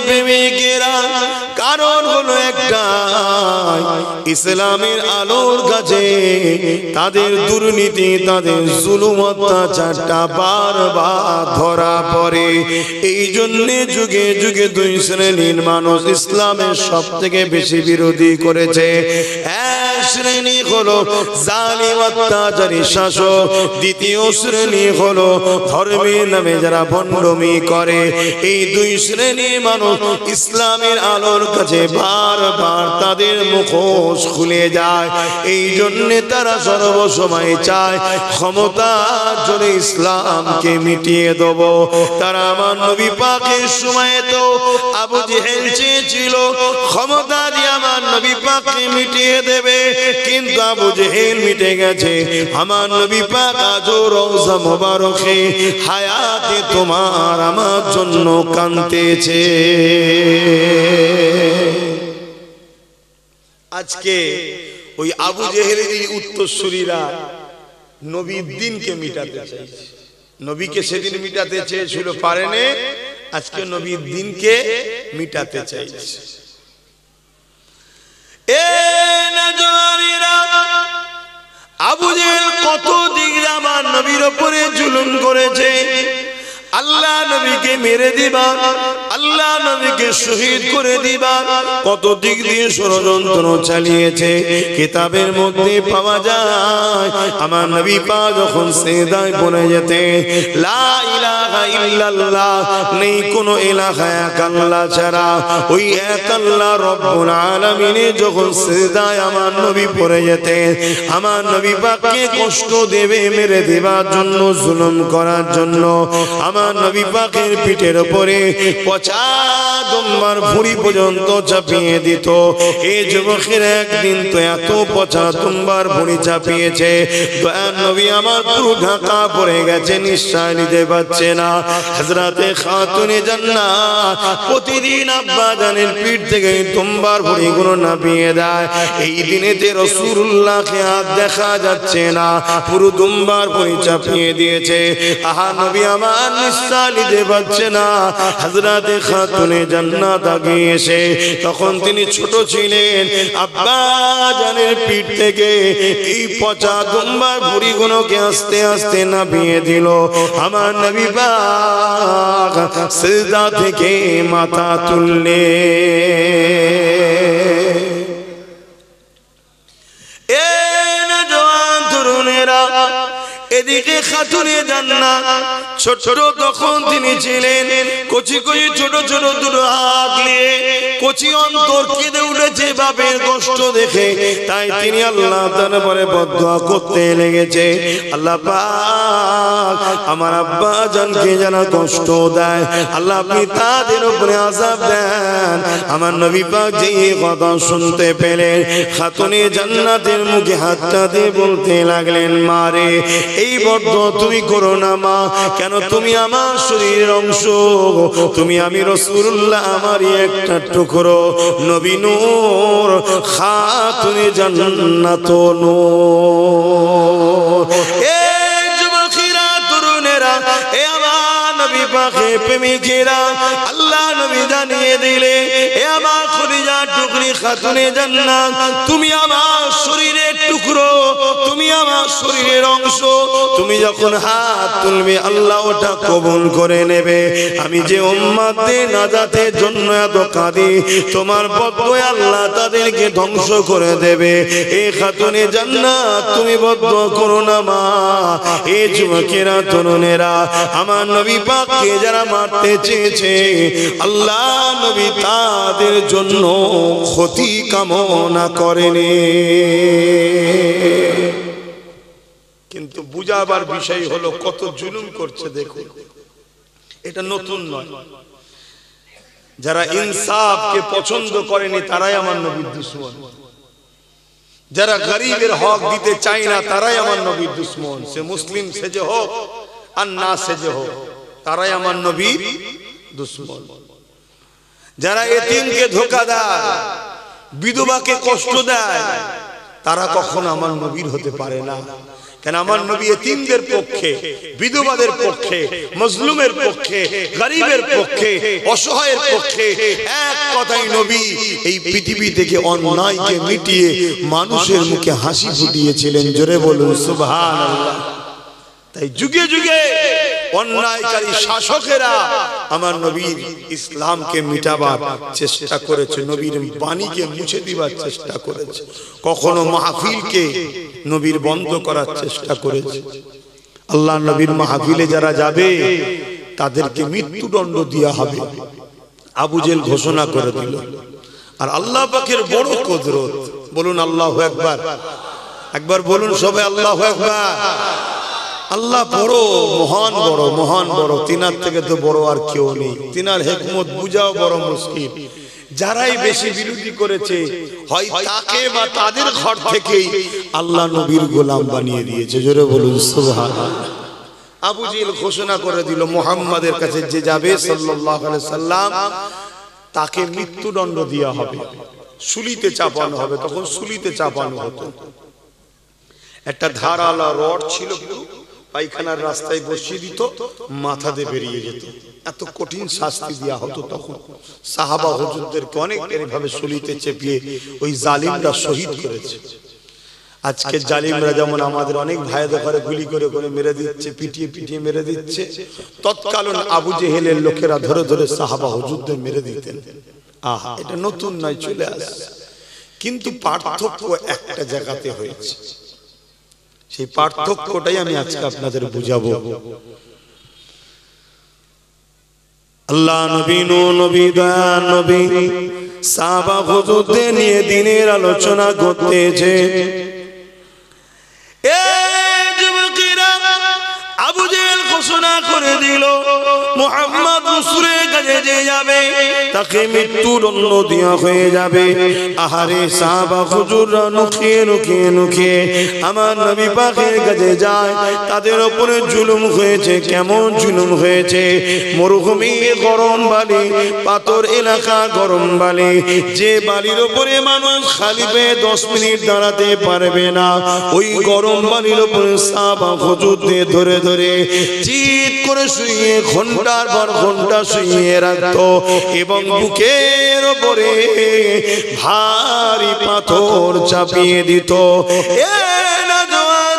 প্রেমিকেরা, কারণ হলো একটা, ইসলামের আলোর কাছে তাদের দুর্নীতি, তাদের জুলুম অত্যাচারটা বারবার ধরা পড়ে। এই জন্যে যুগে যুগে দুই শ্রেণীর মানুষ ইসলামের সব থেকে বেশি বিরোধী করেছে। এক শ্রেণী হলো জালিম অত্যাচারী শাসক, দ্বিতীয় শ্রেণী হলো ধর্মের নামে যারা ভণ্ডামি করে। এই দুই শ্রেণীর মানুষ ইসলামের আলোর কাছে বারবার তাদের মুখোশ খুলে যায়। এই জন্যে তারা সর্বসময় চায় ক্ষমতার জোরে ইসলামকে মিটিয়ে দেব। তারা আমার নবী পাকের সময়ে তো আবু জেহেল চেয়েছিল ক্ষমতা দিয়ে আমার নবী পাককে মিটিয়ে দেবে, কিন্তু আবু জেহেল মিটে গেছে। আমার নবী পাক আজও রওজা মোবারকে হায়াতে তোমার আমার জন্য কাঁদতেছে। আজকে ওই আবু জেহেলের উত্তরসূরিরা নবীর দিনকে মিটাতে চাইছে। নবীকে সেদিন মিটাতে চেয়েছিল, পারেনি, আজকে নবীর দিনকে মিটাতে চাইছে। আবু জেহেল কত দিক আমার নবীর উপরে জুলুম করেছে। আল্লাহ নবীকে মেরে দিবা, আল্লাহ নবীকে শহীদ করে দিবা, কত দিক দিয়ে ষড়যন্ত্র চালিয়েছে। কিতাবের মধ্যে পাওয়া যায় আমার নবী পাক যখন সিজদায় পড়ে যেতে, লা ইলাহা ইল্লাল্লাহ, নেই কোনো ইলাহা এক আল্লাহ ছাড়া, ওই এক আল্লাহ রব্বুল আলামিনে যখন সিজদায় আমার নবী পড়ে যেতে, আমার নবী পাককে কষ্ট দেবে, মেরে দেবার জন্য, জুলুম করার জন্য আমার নবী পাকের পিঠের উপরে পচা দুম্বার ভুঁড়ি পর্যন্ত চাপিয়ে দিত। এই যুবকের একদিন তো এত পচা দুম্বার ভুঁড়ি চাপিয়েছে, দয়ার নবী আমার পুরো ঢাকা পড়ে গেছে, নিঃশ্বাস নিতে পারছে না। হযরতে খাতুনে জান্নাত প্রতিদিন আব্বা জানের পিঠ থেকে দুম্বার ভুঁড়িগুলো নামিয়ে দেয়। এই দিনেতে রাসূলুল্লাহকে আর দেখা যাচ্ছে না, পুরো দুম্বার ভুঁড়ি চাপিয়ে দিয়েছে। আহা নবী আমার নিঃশ্বাস নিতে পারছে না। হযরতে খাতুনে জান্নাত আগে এসে, তখন তিনি ছোট ছিলেন, আব্বা জানের পিঠ থেকে এই পচা দুম্বার ভুঁড়িগুলোকে আস্তে আস্তে নামিয়ে দিল। আমার নবী পাক সিজদা থেকে মাথা তুললে, এদিকে খাতুনে জান্নাত ছোট তখন তিনি ছিলেন, কচি কচি ছোট ছোট দুটো হাত নিয়ে কচি অন্তর কেঁদে উঠেছে বাপের কষ্ট দেখে। তাই তিনি আল্লাহ দরবারে বদদুয়া করতে লেগেছে, আল্লাহ পাক আমার আব্বা জানকে যারা কষ্ট দেয়, আল্লাহ আপনি তাদের উপরে আযাব দেন। আমার নবী পাক যে কথা শুনতে পেলেন, খাতুনে জান্নাতের মুখে হাতটা দিয়ে বলতে লাগলেন, মারে এই বদদুয়া তুমি করো না মা, কেন তুমি আমার শরীরের অংশ, তুমি আমি রাসূলুল্লাহ আমারই একটা টুকরো, নবী নূর খাতুনে জান্নাত নূর। এ যুবকেরা, তরুণেরা, এ আমার নবী পাকের প্রেমিকেরা, আল্লাহ নবী জানিয়ে দিলে, এ আমার খলিজা টুকরি খাতুনে জান্নাত, তুমি আমার শরীরের টুকরো, তুমি আমার শরীরের অংশ, তুমি যখন হাত তুলবে আল্লাহ ওটা কবুল করে নেবে। আমি যে উম্মতের নাজাতের জন্য এত কাঁদি, তোমার বদদুয়া আল্লাহ তাদেরকে ধ্বংস করে দেবে। এ খাতুনে জান্নাত তুমি বদদুয়া করো না মা। এ যুবকেরা, তরুণেরা, আমার নবী পাককে যারা মারতে চেয়েছে, আল্লাহ নবী তাদের জন্য ক্ষতি কামনা করেনি। কিন্তু বুঝাবার বিষয় হলো কত জুলুম করছে দেখুন। এটা নতুন নয়। যারা ইনসাফকে পছন্দ করেনি তারাই আমার নবীর দুশমন, যারা গরিবের হক দিতে চায় না তারাই আমার নবীর দুশমন। সে মুসলিম সেজে হোক আর না সেজে হোক, তারাই আমার নবীর দুশমন। যারা এতিমকে ধোঁকা দেয়, বিধবাকে কষ্ট দেয়, তারা কখনো আমার নবীর হতে পারে না। কেন আমার নবী এতিমদের পক্ষে, বিধবাদের পক্ষে, মজলুমের পক্ষে, গরিবের পক্ষে, অসহায়ের পক্ষে। এক কথাই নবী এই পৃথিবী থেকে অন্যায়কে মিটিয়ে মানুষের মুখে হাসি ফুটিয়েছিলেন। জোরে বলুন সুবহানাল্লাহ। তাই যুগে যুগে অন্যায়কারী শাসকেরা আমার নবীর ইসলামকে মিটাবার চেষ্টা করেছে, নবীর বাণীকে মুছে দিবার চেষ্টা করেছে, কখনো মাহফিলকে নবীর বন্ধ করার চেষ্টা করেছে। আল্লাহ নবীর মাহফিলে যারা যাবে তাদেরকে মৃত্যুদণ্ড দেওয়া হবে, আবু জেহেল ঘোষণা করে দিল। আর আল্লাহ পাকের বড় কুদরত, বলুন আল্লাহু আকবার, একবার বলুন সবাই আল্লাহু আকবার। আল্লাহ বড়, মহান বড়, মহান বড়, তিনার থেকে তো বড় আর কেউ নেই। তিনার হিকমত বুঝাও বড় মুশকিল। যারাই বেশি বিরোধী করেছে হয় তাকে বা তাদের ঘর থেকেই আল্লাহ নবীর গোলাম বানিয়ে দিয়েছে। জোরে বলুন সুবহানাল্লাহ। আবু জেহেল ঘোষণা করে দিল মুহাম্মাদের কাছে যে যাবে সাল্লাল্লাহু আলাইহি সাল্লাম তাকে মৃত্যুদণ্ড দেওয়া হবে, সুলিতে চাপানো হবে। তখন সুলিতে চাপানো হতো, একটা ধারালা রড ছিল, পায়খানার রাস্তায় বসিয়ে দিত, মাথাতে বেরিয়ে যেত। এত কঠিন শাস্তি দেওয়া হতো তখন। সাহাবা হুজুরদেরকে অনেক এভাবে সুলিতে চেপিয়ে ওই জালিমরা শহীদ করেছে। আজকে জালিমরা যেমন আমাদের অনেক ভাইদের ঘরে গুলি করে করে মেরে দিচ্ছে, পিটিয়ে পিটিয়ে মেরে দিচ্ছে, তৎকালীন আবু জেহেলের লোকেরা ধরে ধরে সাহাবা হুজুরদের মেরে দিতেন। আহা, এটা নতুন নয়, চলে আসে। কিন্তু পার্থক্য একটা জায়গাতে হয়েছে, সেই পার্থক্যটাই আমি আজকে আপনাদের বুঝাবো। আল্লাহ নবী, নবী, দয়ার নবী সাহাবা হুজুরদের নিয়ে দিনের আলোচনা করতেছে। আবু জেহেল ঘোষণা করে দিল মুহাম্মদ রাসূলের কাছে যে যাবে তাকে মৃত্যুদণ্ড দেওয়া হয়ে যাবে। আহারে সাহাবা হুজুররা লুকিয়ে লুকিয়ে লুকিয়ে আমার নবী পাকের কাছে যায়। তাদের উপরে জুলুম হয়েছে। কেমন জুলুম হয়েছে? মরুভূমি গরম বালি, পাথর এলাকা গরম বালি, যে বালির উপরে মানুষ খালি পেয়ে 10 মিনিট দাঁড়াতে পারবে না, ওই গরম বালির উপরে সাহাবা হুজুরদের ধরে ধরে চিৎ করে শুইয়ে ঘন্টার পর ঘন্টা শুইয়ে রাখতো এবং বুকের উপরে ভারী পাথর চাপিয়ে দিত।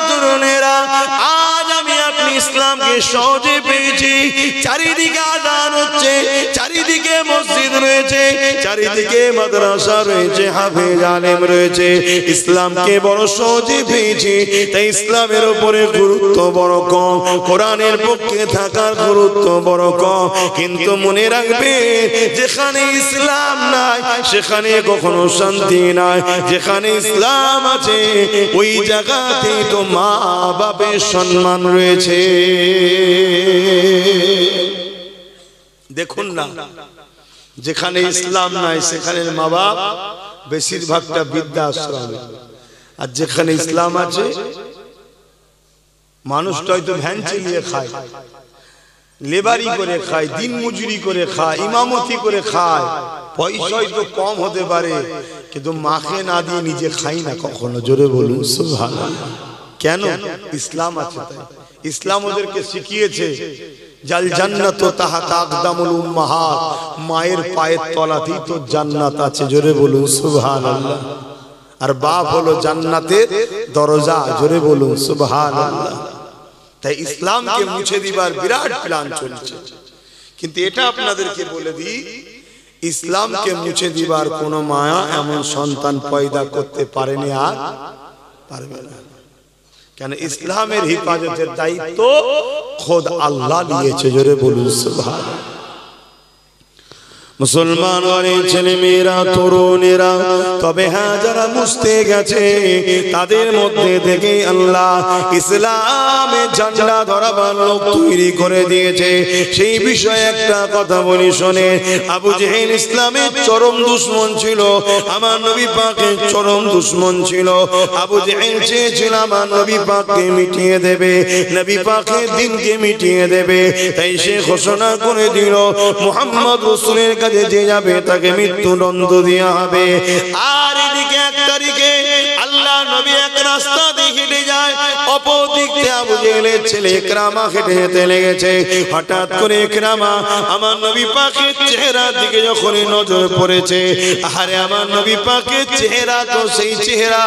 তরুণেরা, আজ আমি আপনি ইসলামকে সহজে পেয়েছি। চারিদিকে আযান হচ্ছে, চারিদিকে মসজিদ রয়েছে, চারিদিকে মাদ্রাসা রয়েছে, হাফেজ আলেম রয়েছে। ইসলামকে বড় সহজে পেয়েছি, তাই ইসলামের উপরে গুরুত্ব বড় কম, কোরআনের পক্ষে থাকার গুরুত্ব বড় কম। কিন্তু মনে রাখবে, যেখানে ইসলাম নাই সেখানে কখনো শান্তি নাই। যেখানে ইসলাম আছে ওই জায়গাতেই তো মা বাপের সম্মান রয়েছে। দেখুন না, যেখানে ইসলাম নাই সেখানে মা বাপ বেশিরভাগটা বৃদ্ধাশ্রমে, আর যেখানে ইসলাম আছে মানুষটা হয়তো ভ্যান চালিয়ে খায়, লেবারি করে খায়, দিন মজুরি করে খায়, ইমামতি করে খায়, পয়সা হয়তো কম হতে পারে, কিন্তু মাকে না দিয়ে নিজে খাই না কখনো। জোরে বলুন সুবহানাল্লাহ। কেন? ইসলাম আছে তাই। ইসলাম ওদেরকে শিখিয়েছে জাল জান্নাতু তাহতা আকদামুল উম্মাহাত, মায়ের পায়ের তলাতেই তো জান্নাত আছে। জোরে বলুন সুবহানাল্লাহ। আর বাপ হলো জান্নাতের দরজা। জোরে বলুন সুবহানাল্লাহ। তাই ইসলামকে মুছে দিবার বিরাট প্ল্যান চলছে। কিন্তু এটা আপনাদেরকে বলে দিই, ইসলামকে মুছে দিবার কোন মায়া এমন সন্তান পয়দা করতে পারেনি আর পারবে না। কেন? ইসলামের হিফাজতের দায়িত্ব খোদ আল্লাহ নিয়েছে। জোরে বলুন সুবহানাল্লাহ। মুসলমান ছেলে মেয়েরা, তরুণেরা, তবে হ্যাঁ, যারা মুছতে গেছে তাদের মধ্যে থেকে আল্লাহ ইসলামের ঝান্ডা ধরাবার লোক তৈরি করে দিয়েছে। সেই বিষয়ে একটা কথা বলি শোনে। আবু জেহেল ইসলামের চরম দুশমন ছিল, আমার নবী পাকের চরম দুশমন ছিল। আবু জেহেল চেয়েছিল আমার নবী পাককে মিটিয়ে দেবে, নবী পাকের দিনকে মিটিয়ে দেবে। তাই সে ঘোষণা করে দিল মুহাম্মদ রাসূলের কাছে যে যাবে তাকে মৃত্যুদণ্ড দেওয়া হবে। আর এদিকে 1 তারিখে আল্লাহ নবী এক রাস্তা দিয়ে হেঁটে যায়, অপর দিক থেকে আবু জেহেলের ছেলে ইকরামা হেঁটে হেঁটে লেগেছে। হঠাৎ করে ইকরামা আমার নবী পাকের চেহারার দিকে যখন নজর পড়েছে, আরে আমার নবী পাকের চেহারা তো সেই চেহারা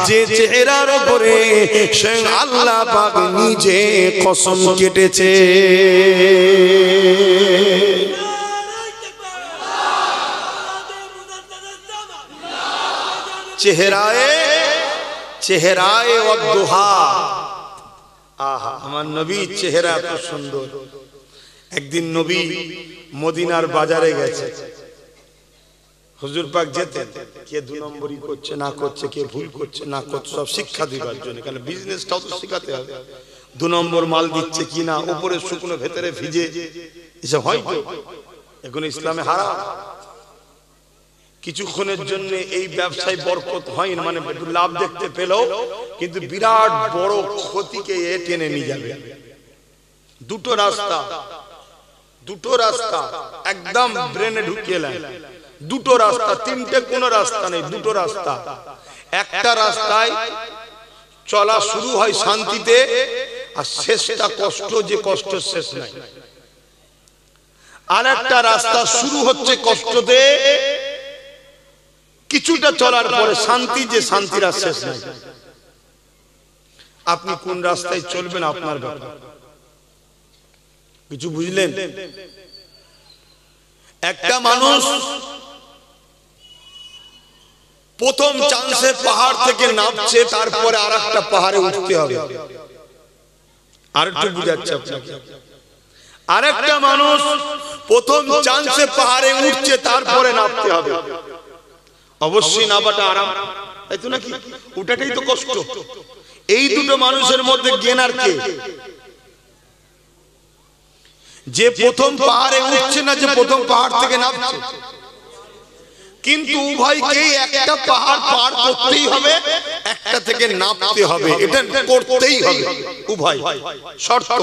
যে চেহারার উপরে স্বয়ং আল্লাহ পাক নিজে কসম কেটেছে। চেহারায় ওয়াদুহা, আহা আমার নবীর চেহারা এত সুন্দর। একদিন নবী মদিনার বাজারে গেছে, হুজুর পাক যেতেন, কে দু নম্বরই করছে না করছে, কে ভুল করছে না করছে, সব শিক্ষা দিবার জন্য, কারণ বিজনেসটাও তো শেখাতে হবে। দু নম্বর মাল দিচ্ছে কিনা, উপরে শুকনো ভেতরে ভিজে, এসব হয় তো এখন ইসলামে হারাম। কিছুক্ষণের জন্য এই ব্যবসায় বরকত হয় না, মানে লাভ দেখতে পেলেও কিন্তু বিরাট বড় ক্ষতিকে টেনে নিয়ে যাবে। দুটো রাস্তা একদম ব্রেনে ঢুকিয়ে নেয়। দুটো রাস্তা, তিনটে কোনো রাস্তা নেই, দুটো রাস্তা। একটা রাস্তায় চলা শুরু হয় শান্তিতে, আর শেষটা কষ্ট, যে কষ্ট শেষ নাই। আর একটা রাস্তা শুরু হচ্ছে কষ্টতে, কিছুটা চলার পরে শান্তি, যে শান্তির আর শেষ নাই। আপনি কোন রাস্তায় চলবেন আপনার ব্যাপার। কিছু বুঝলেন? একটা মানুষ প্রথম চান্সে পাহাড় থেকে নামছে, তারপরে আর একটা পাহাড়ে উঠতে হবে। আর একটু বুঝাচ্ছে আপনাকে। আর একটা মানুষ প্রথম চান্সে পাহাড়ে উঠছে, তারপরে নামতে হবে। অবশ্যই নামাটা আরাম, তাই তো নাকি? ওটাটাই তো কষ্ট। এই দুটো মানুষের মধ্যে গেনার কে? যে প্রথম পাহাড়ে উঠছে না, যে প্রথম পাহাড় থেকে নামছে। কিন্তু উভয়কেই একটা পাহাড় পার করতেই হবে, একটা থেকে নামতে হবে, এটা করতেই হবে উভয়, শর্ত।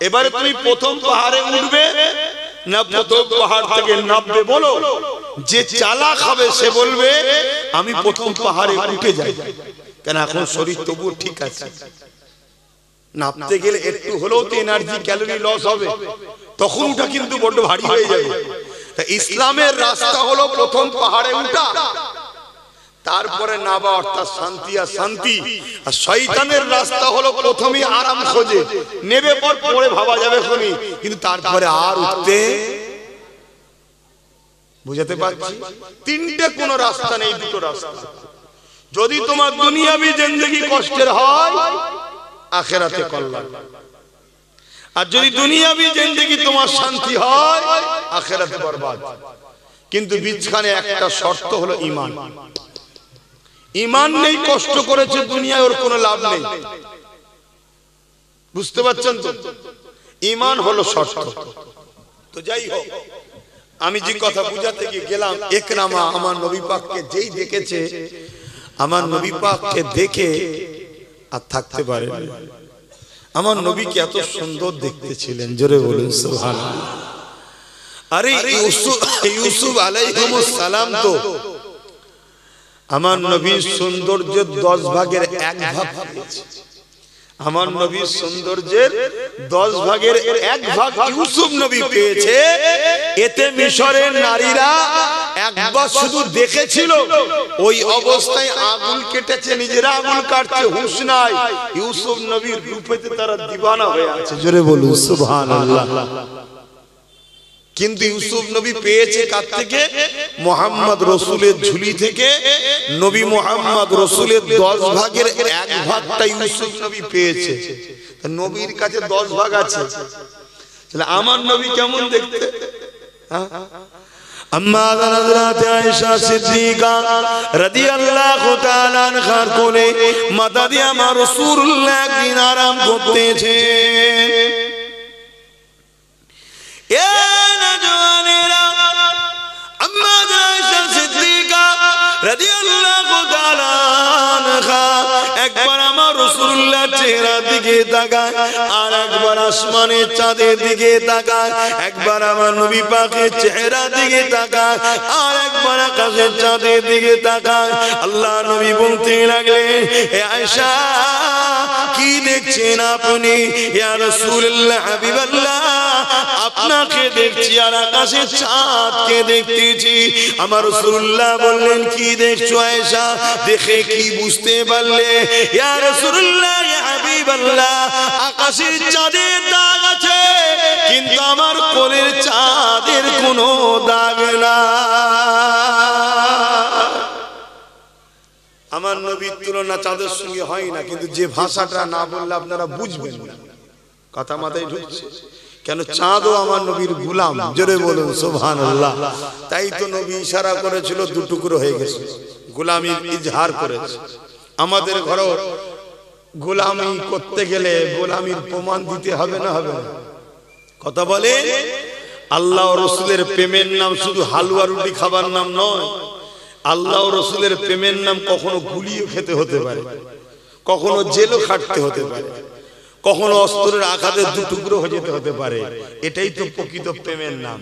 এবারে তুমি প্রথম পাহাড়ে উঠবে না প্রথম পাহাড় থেকে নামবে? বলো। যে চালাক হবে সে বলবে আমি প্রথম পাহাড়ে উঠে যাই, কেন এখন শরীর তবুও ঠিক আছে। নামতে গেলে একটু হলেও তো এনার্জি, ক্যালোরি লস হবে, তখন ওটা কিন্তু বড্ড ভারী হয়ে যাবে। ইসলামের রাস্তা হলো প্রথম পাহাড়ে উঠা, তারপরে নামা, অর্থাৎ শান্তি আর শান্তি। আর শয়তানের রাস্তা হলো প্রথমেই আরাম খোঁজে, নেবে পর পরে ভাবা যাবে খনি, কিন্তু তারপরে আর উঠতে। বুঝাতে পারছি? তিনটে কোন রাস্তা নেই, দুটো রাস্তা। যদি তোমার দুনিয়াবি জিন্দেগি কষ্টের হয়, আখিরাতে কল্যাণ। আর যদি দুনিয়াবি জিন্দেগি তোমার শান্তি হয়, আখিরাতে বরবাদ। কিন্তু বিচখানে একটা শর্ত হলো ঈমান। ঈমান নেই, কষ্ট করেছে দুনিয়ায়, ওর কোনো লাভ নেই। বুঝতে পারছেন তো? ঈমান হলো শর্ত। তো যাই হোক, আমি যে কথা বুঝাতে গিয়ে গেলাম, ইকরামা আমার নবী পাককে যেই দেখেছে, আমার নবী পাককে দেখে আর থাকতে পারে। আমার নবীকে এত সুন্দর দেখতে ছিলেন, জোরে বলুন সুবহানাল্লাহ। আরে ইউসুফ আলাইহিস সালাম তো আমার নবীর সৌন্দর্যের 10 ভাগের 1 ভাগ পেয়েছে। আমার নবীর সৌন্দর্যের 10 ভাগের 1 ভাগ ইউসুফ নবী পেয়েছে। এতে মিশরের নারীরা একবার শুধু দেখেছিল, ওই অবস্থায় আগুন কেটেছে, নিজেরা আগুন কাটছে, হুঁশ নাই। ইউসুফ নবীর রূপেতে তারা দিওয়ানা হয়ে আছে, জোরে বলুন সুবহানাল্লাহ। কিন্তু ইউসুফ নবী পেয়েছে কার থেকে? মুহাম্মদ রাসূলের ঝুলি থেকে। নবী মুহাম্মদ রাসূলের 10 ভাগের 1 ভাগটা ইউসুফ নবী পেয়েছে। নবীর কাছে 10 ভাগ আছে, তাহলে আমার নবী কেমন দেখতে? আম্মা হযরত আয়েশা সিদ্দিকা রাদিয়াল্লাহু তাআলা আনহার কোলে মাথা দিয়ে আমার রাসূলুল্লাহ একদিন আরাম করতেছেন। একবার আমার রাসূলুল্লাহ চেহারার দিকে তাকায়, আর একবার আসমানের চাঁদের দিকে তাকায়, একবার আমার নবী পাকের চেহারার দিকে তাকায়, আর একবার আকাশের চাঁদের দিকে তাকায়। আল্লাহ নবী বলতে লাগলেন, হে আয়েশা কি দেখছেন আপনি? ইয়া রাসূলুল্লাহ হাবিবাল্লাহ, আপনাকে দেখছি আর আকাশের চাঁদকে দেখতেছি। আমার রাসূলুল্লাহ বললেন, কি দেখছো আয়েশা? দেখে কি বুঝতে পারলে? ইয়া রাসূলুল্লাহ ইয়া হাবিবাল্লাহ, আকাশের চাঁদের দাগ আছে, কিন্তু আমার কোলের চাঁদের কোনো দাগ না। আমার নবীর তুলনা চাঁদের সঙ্গে হয় না, কিন্তু যে ভাষাটা না বললে আপনারা বুঝবেন না। কথা মাথায় ঢুকছে? কেন, চাঁদও আমার নবীর গোলাম। জোরে বলুন সুবহানাল্লাহ। তাই তো নবী ইশারা করেছিল, দুটুকরো হয়ে গেছে, গোলামির ইজহার করেছে। আমাদের ঘরেও গোলামি করতে গেলে গোলামির প্রমাণ দিতে হবে না? হবে না? কথা বলে। আল্লাহ রসুলের প্রেমের নাম শুধু হালুয়া রুটি খাবার নাম নয়। আল্লাহ রসুলের প্রেমের নাম কখনো গুলিও খেতে হতে পারে, কখনো জেলও খাটতে হতে পারে, কখনো অস্ত্রের আঘাতে দুটুকরো হয়ে যেতে হতে পারে। এটাই তো প্রকৃত প্রেমের নাম,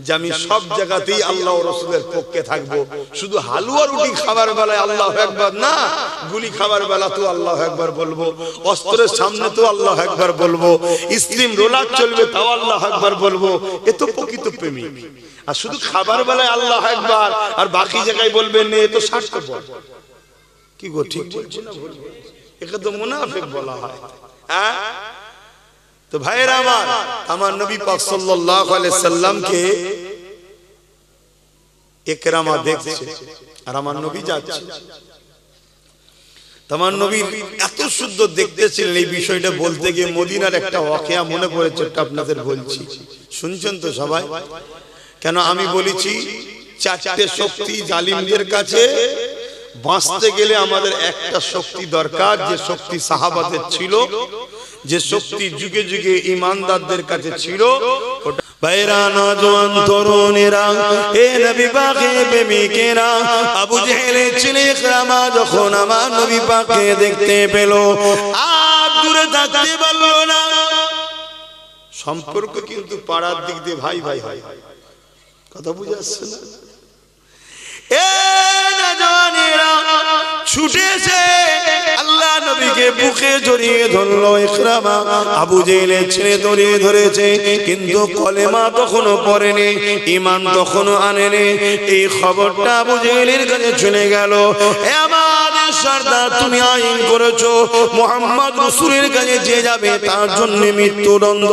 যে আমি সব জায়গাতেই আল্লাহ রসুলের পক্ষে থাকবো। শুধু হালুয়া রুটি খাবার বেলায় আল্লাহ একবার না, গুলি খাবার বেলা তো আল্লাহ একবার বলবো, অস্ত্রের সামনে তো আল্লাহ একবার বলবো, স্লিম রোলার চলবে তাও আল্লাহ একবার বলবো। এ তো প্রকৃত প্রেমিক। আর শুধু খাবার বেলায় আল্লাহ একবার আর বাকি জায়গায় বলবেন না, এ তো স্বার্থপর। কি গো, ঠিক বলছি না? একে তো মুনাফিক বলা হয়। হ্যাঁ তো ভাইরা আমার, আমার নবী পাক সাল্লাল্লাহু আলাইহি সাল্লামকে ইকরামা দেখছে আর আমার নবী যাচ্ছে। আমার নবী এত সুন্দর দেখতেছিলেন, এই বিষয়টা বলতে গিয়ে মদিনার একটা ওয়াকিয়া মনে পড়েছে, এটা আপনাদের বলছি, শুনছেন তো সবাই? কেন আমি বলেছি, চারটে শক্তি জালিমদের কাছে বাঁচতে গেলে আমাদের একটা শক্তি দরকার, যে শক্তি সাহাবাদের ছিল, যে শক্তি যুগে যুগে ঈমানদারদের কাছে ছিল। ভাইরা, নওজোয়ান তরুণেরা, হে নবী পাকের প্রেমিকেরা, আবু জেহেলের ছেলে ইকরামা যখন আমার নবী পাককে দেখতে পেল, আর দূরে থাকতে পারল না। সম্পর্ক কিন্তু পাড়ার দিক দিয়ে ভাই ভাই হয়। কথা বুঝে আসছে না? ছুটেছে আল্লাহ নবীকে বুকে জড়িয়ে ধরলো ইকরামা। আবু জেহেলের ছেলে জড়িয়ে ধরেছে, কিন্তু কলেমা তখনও পড়েনি, ঈমান তখনও আনেনি। এই খবরটা আবু জেহেলের কাছে চলে গেল। আমাদের সরদার, তুমি আইন করেছো মুহাম্মদ রাসূলের কাছে যে যাবে তার জন্য মৃত্যুদণ্ড।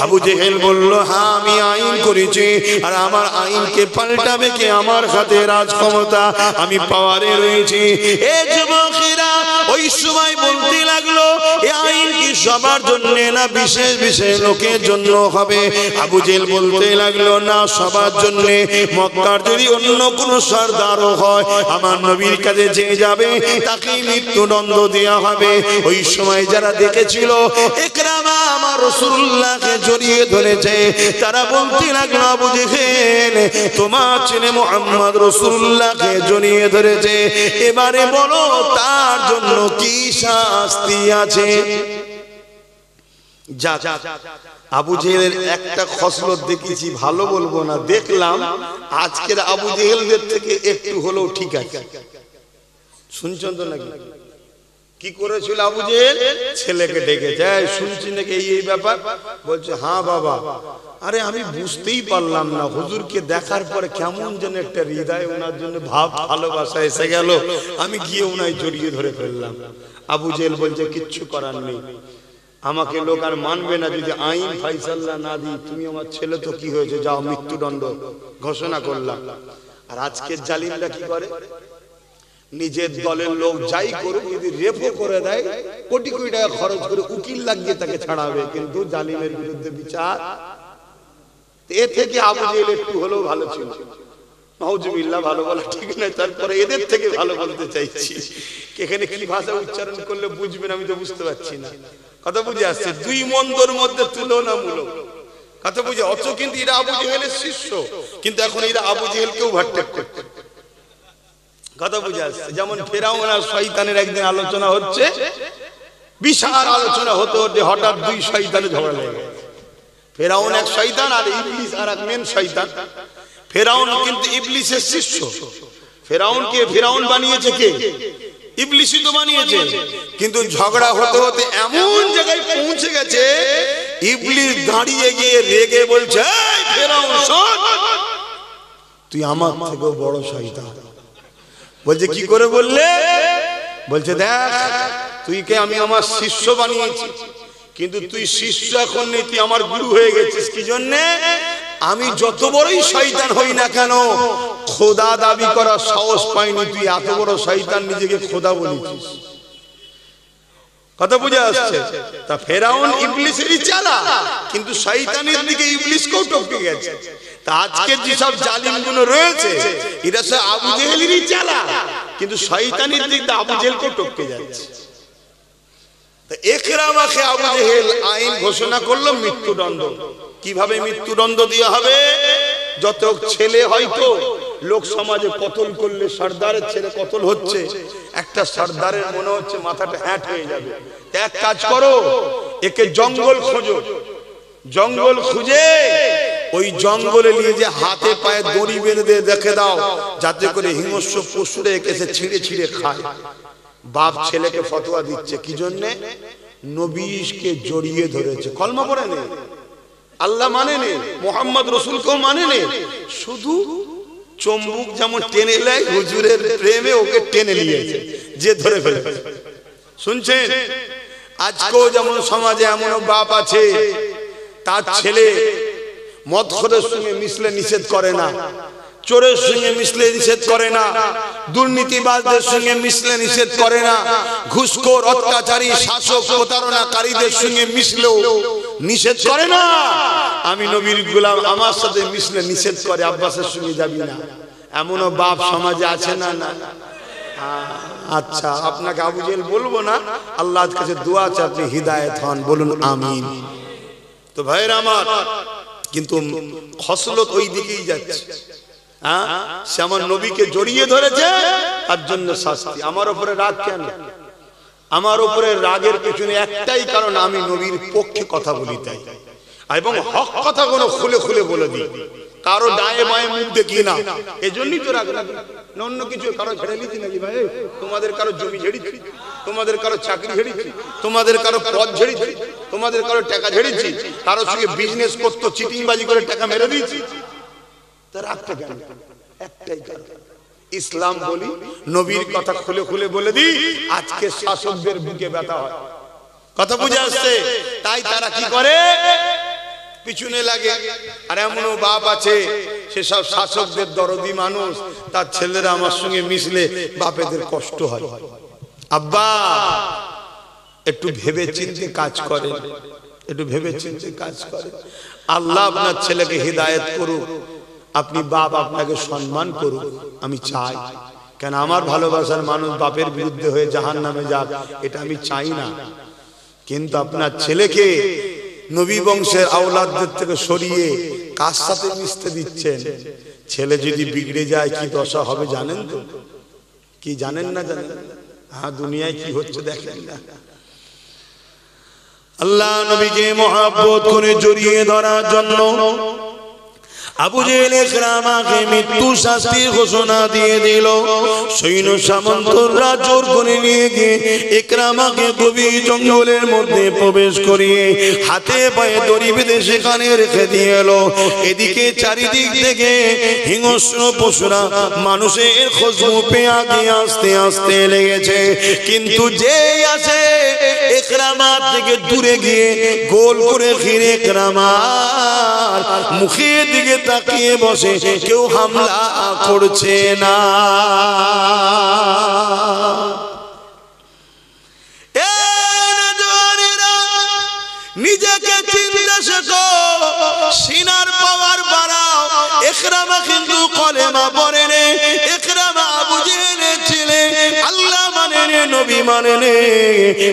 আবু জেহেল বলল, হ্যাঁ আমি আইন করেছি, আর আমার আইনকে পাল্টাবে কে? আমার হাতে রাজ ক্ষমতা, আমি পাওয়ারে রয়েছি। এ যুবকেরা ওই সময় বলতে লাগলো, এই আইন কি সবার জন্য না বিশেষ বিশেষ লোকের জন্য হবে? আবু জেহেল বলতে লাগলো, না সবার জন্য। মক্কার যদি অন্য কোন সরদারও হয়, আমার নবীর কাছে যে যাবে তাকে মৃত্যুদণ্ড দেওয়া হবে। ওই সময় যারা দেখেছিল ইকরামা আমার রাসূলুল্লাহকে জড়িয়ে ধরেছে, তারা বলতে লাগলো, আবু জেহেল তোমার ছেলে মুহাম্মদ রাসূলুল্লাহকে জড়িয়ে ধরেছে, এবারে বলো তার জন্য কি শাস্তি আছে? যা আবু জেহেলের একটা খসলত দেখেছি, ভালো বলবো না, দেখলাম আজকের আবু জেহেলদের থেকে একটু হলেও ঠিক আছে। শুনছেন তো নাকি? কি করেছিল আবু জেহেল? ছেলেকে ডেকে যায়, শুনছি নাকি এই ব্যাপার? বলছে, হ্যাঁ বাবা। আরে আমি বুঝতেই পারলাম না, হুজুরকে দেখার পরে কেমন যেন একটা হৃদয় ওনার জন্য ভাব ভালোবাসা এসে গেল, আমি গিয়ে ওনায় জড়িয়ে ধরে ফেললাম। আবু জেহেল বলছে, কিচ্ছু করার নেই, আমাকে লোক আর মানবে না যদি আইন ফাইসাল্লা না দিই। তুমি আমার ছেলে তো কি হয়েছে, যাও মৃত্যুদণ্ড ঘোষণা করলাম। আর আজকের জালিমরা কি করে? নিজের দলের লোক যাই করুক, যদি রেপও করে দেয়, কোটি কোটি টাকা খরচ করে উকিল লাগিয়ে তাকে ছাড়াবে, কিন্তু জালিমের বিরুদ্ধে বিচার। এ থেকে আবু জেহেল একটু হলেও ভালো ছিল। নাউজুবিল্লাহ, ভালো বলা ঠিক নয়, তারপরে এদের থেকে ভালো বলতে চাইছি। এখানে কি ভাষা উচ্চারণ করলে বুঝবেন আমি তো বুঝতে পারছি না। কথা বুঝে আসছে? দুই মন্দর মধ্যে তুলনামূলক কথা বুঝে। অথচ কিন্তু এরা আবু জেহেলের শিষ্য, কিন্তু এখন এরা আবু জেহেলকেও ওভারটেক করছে। কথা বুঝে আসছে? যেমন ফেরাউন আর শয়তানের একদিন আলোচনা হচ্ছে, বিশাল আলোচনা হতে হতে হঠাৎ দুই শয়তানে ঝগড়া লেগে গেছে। ফেরাউন এক শয়তান আর ইবলিস আর এক মেন শয়তান। ফেরাউন কিন্তু ইবলিসের শিষ্য। ফেরাউনকে ফেরাউন বানিয়েছে কে? ইবলিসই তো বানিয়েছে। কিন্তু ঝগড়া হতে হতে এমন জায়গায় পৌঁছে গেছে, ইবলিস দাঁড়িয়ে গিয়ে রেগে বলছে, এই ফেরাউন শোন, তুই আমার থেকেও বড় শয়তান। বলছে কি করে বললে? বলছে দেখ, তুই কে আমি আমার শিষ্য বানিয়েছি, কিন্তু তুই শিষ্য এখন নেই, তুই আমার গুরু হয়ে গেছিস। কি জন্যে? আমি যত বড়ই শয়তান হই না কেন, খোদা দাবি করার সাহস পাইনি, তুই এত বড় শয়তান নিজেকে খোদা বলেছিস। কথা বুঝে আসছে? তা ফেরাউন ইবলিসেরই চালা, কিন্তু শয়তানের দিকে ইবলিসকেও টপকে গেছে। তা আজকে যেসব জালিমগুলো রয়েছে, এরা সব আবু জেহেলেরই চালা, কিন্তু শয়তানের দিক দিয়ে আবু জেহেলকেও টপকে যাচ্ছে। ইকরামাকে আবু জেহেল আইন ঘোষণা করলো মৃত্যুদণ্ড। কিভাবে মৃত্যুদণ্ড দেওয়া হবে? যত ছেলে হয়তো লোক সমাজে কতল করলে, সর্দারের ছেলে কতল হচ্ছে, একটা সর্দারের মনে হচ্ছে মাথাটা হ্যাট হয়ে যাবে, এক কাজ করো, একে জঙ্গল খোঁজো, জঙ্গল খুঁজে ওই জঙ্গলে নিয়ে যে হাতে পায়ে দড়ি বেঁধে দেখে দাও, যাতে করে হিংস্র পশুরে একে ছিঁড়ে ছিঁড়ে খায়। বাপ ছেলেকে ফতোয়া দিচ্ছে, কি জন্যে? নবীকে জড়িয়ে ধরেছে, কলমা পড়ে নেই, আল্লাহ মানে নেই, মোহাম্মদ রসুলকেও মানে নেই, শুধু চম্বুক যেমন টেনে নেয়, হুজুরের প্রেমে ওকে টেনে নিয়েছে, যে ধরে ফেলেছে। শুনছেন? আজকেও যেমন সমাজে এমন বাপ আছে, তার ছেলে মদখোরের সঙ্গে মিশলে নিষেধ করে না, চোরের সঙ্গে মিশলে নিষেধ করে না, দুর্নীতিবাজদের সঙ্গে মিশলে নিষেধ করে না, ঘুষখোর অত্যাচারী শাসক প্রতারণাকারীদের সঙ্গে মিশলেও নিষেধ করে না। আমি নবীর গোলাম, আমার সাথে মিশলে নিষেধ করে, আব্বাসের সঙ্গে যাবি না। এমনও বাপ সমাজে আছে না? না। আচ্ছা, আপনাকে আবু জেহেল বলবো না, আল্লাহর কাছে দোয়া আছে আপনি হিদায়েত হন, বলুন আমিন। তো ভাইরা আমার, কিন্তু খসলত ওই দিকেই যাচ্ছে। সে আমার নবীকে জড়িয়ে ধরেছে, তার জন্য শাস্তি। আমার উপরে রাগ কেন? আমার উপরে রাগের পেছনে একটাই কারণ, আমি নবীর পক্ষে কথা বলি তাই, এবং হক কথা কোনো খুলে খুলে বলে দিই, কারো ডায়ে বায়ে মুখ দেখি না, এজন্যই তো রাগ। অন্য কিছু কারো ছেড়ে নিচ্ছি নাকি ভাই? তোমাদের কারো জমি ঝেড়েছি, তোমাদের কারো চাকরি ঝেড়েছি, তোমাদের কারো পদ ঝেড়েছি, তোমাদের কারো টাকা ঝেড়েছি, কারো সঙ্গে বিজনেস করতো চিটিংবাজি করে টাকা মেরে দিয়েছি, তার রাগটা কেন? একটাই কারণ, ইসলাম বলি, নবীর কথা খুলে খুলে বলে দিই, আজকে শাসকদের বুকে ব্যথা হয়। কথা বুঝে আসছে? তাই তারা কি করে? পিছনে লাগে। আর এমনও বাপ আছে, সেসব শাসকদের দরদি মানুষ, তার ছেলেরা আমার সঙ্গে মিশলে বাপেদের কষ্ট হয়। আব্বা একটু ভেবে চিন্তে কাজ করে, একটু ভেবে চিন্তে কাজ করে। আল্লাহ আপনার ছেলেকে হিদায়েত করুক, আপনি বাপ আপনাকে সম্মান করুক, আমি চাই। কেন আমার ভালোবাসার মানুষ বাপের বিরুদ্ধে হয়ে জাহান্নামে যাক, এটা আমি চাই না। কিন্তু আপনার ছেলেকে নবী বংশের আওলাদদের থেকে সরিয়ে কার সাথে মিশতে দিচ্ছেন? ছেলে যদি বিগড়ে যায় কি দশা হবে জানেন তো? কি জানেন না? জানেন? হ্যাঁ, দুনিয়ায় কি হচ্ছে দেখেন না। আল্লাহ নবীকে মহব্বত করে জড়িয়ে ধরার জন্য আবু জেহেল ইকরামাকে মৃত্যু শাস্তির ঘোষণা দিয়ে দিল। সৈন্য সামন্তরা জোর করে নিয়ে গিয়ে ইকরামাকে গভীর জঙ্গলের মধ্যে প্রবেশ করিয়ে হাতে পায়ে দড়ি বেঁধে সেখানে রেখে দিয়ে এলো। এদিকে চারিদিক থেকে হিংস্র পশুরা মানুষের খুশবু পেয়ে আগিয়ে আসতে আসতে লেগেছে। কিন্তু যেই আসে ইকরামার থেকে দূরে গিয়ে গোল করে ঘিরে ইকরামার মুখের দিকে তাকিয়ে বসে, কেউ হামলা করছে না। নিজেকে চিনতে শেখো, সিনার পাওয়ার বাড়াও। ইকরামা কিন্তু কলেমা পড়ে নে, ইকরামা আবু জেহেলের ছেলে, আল্লাহ মানে নে, নবী মানে নে,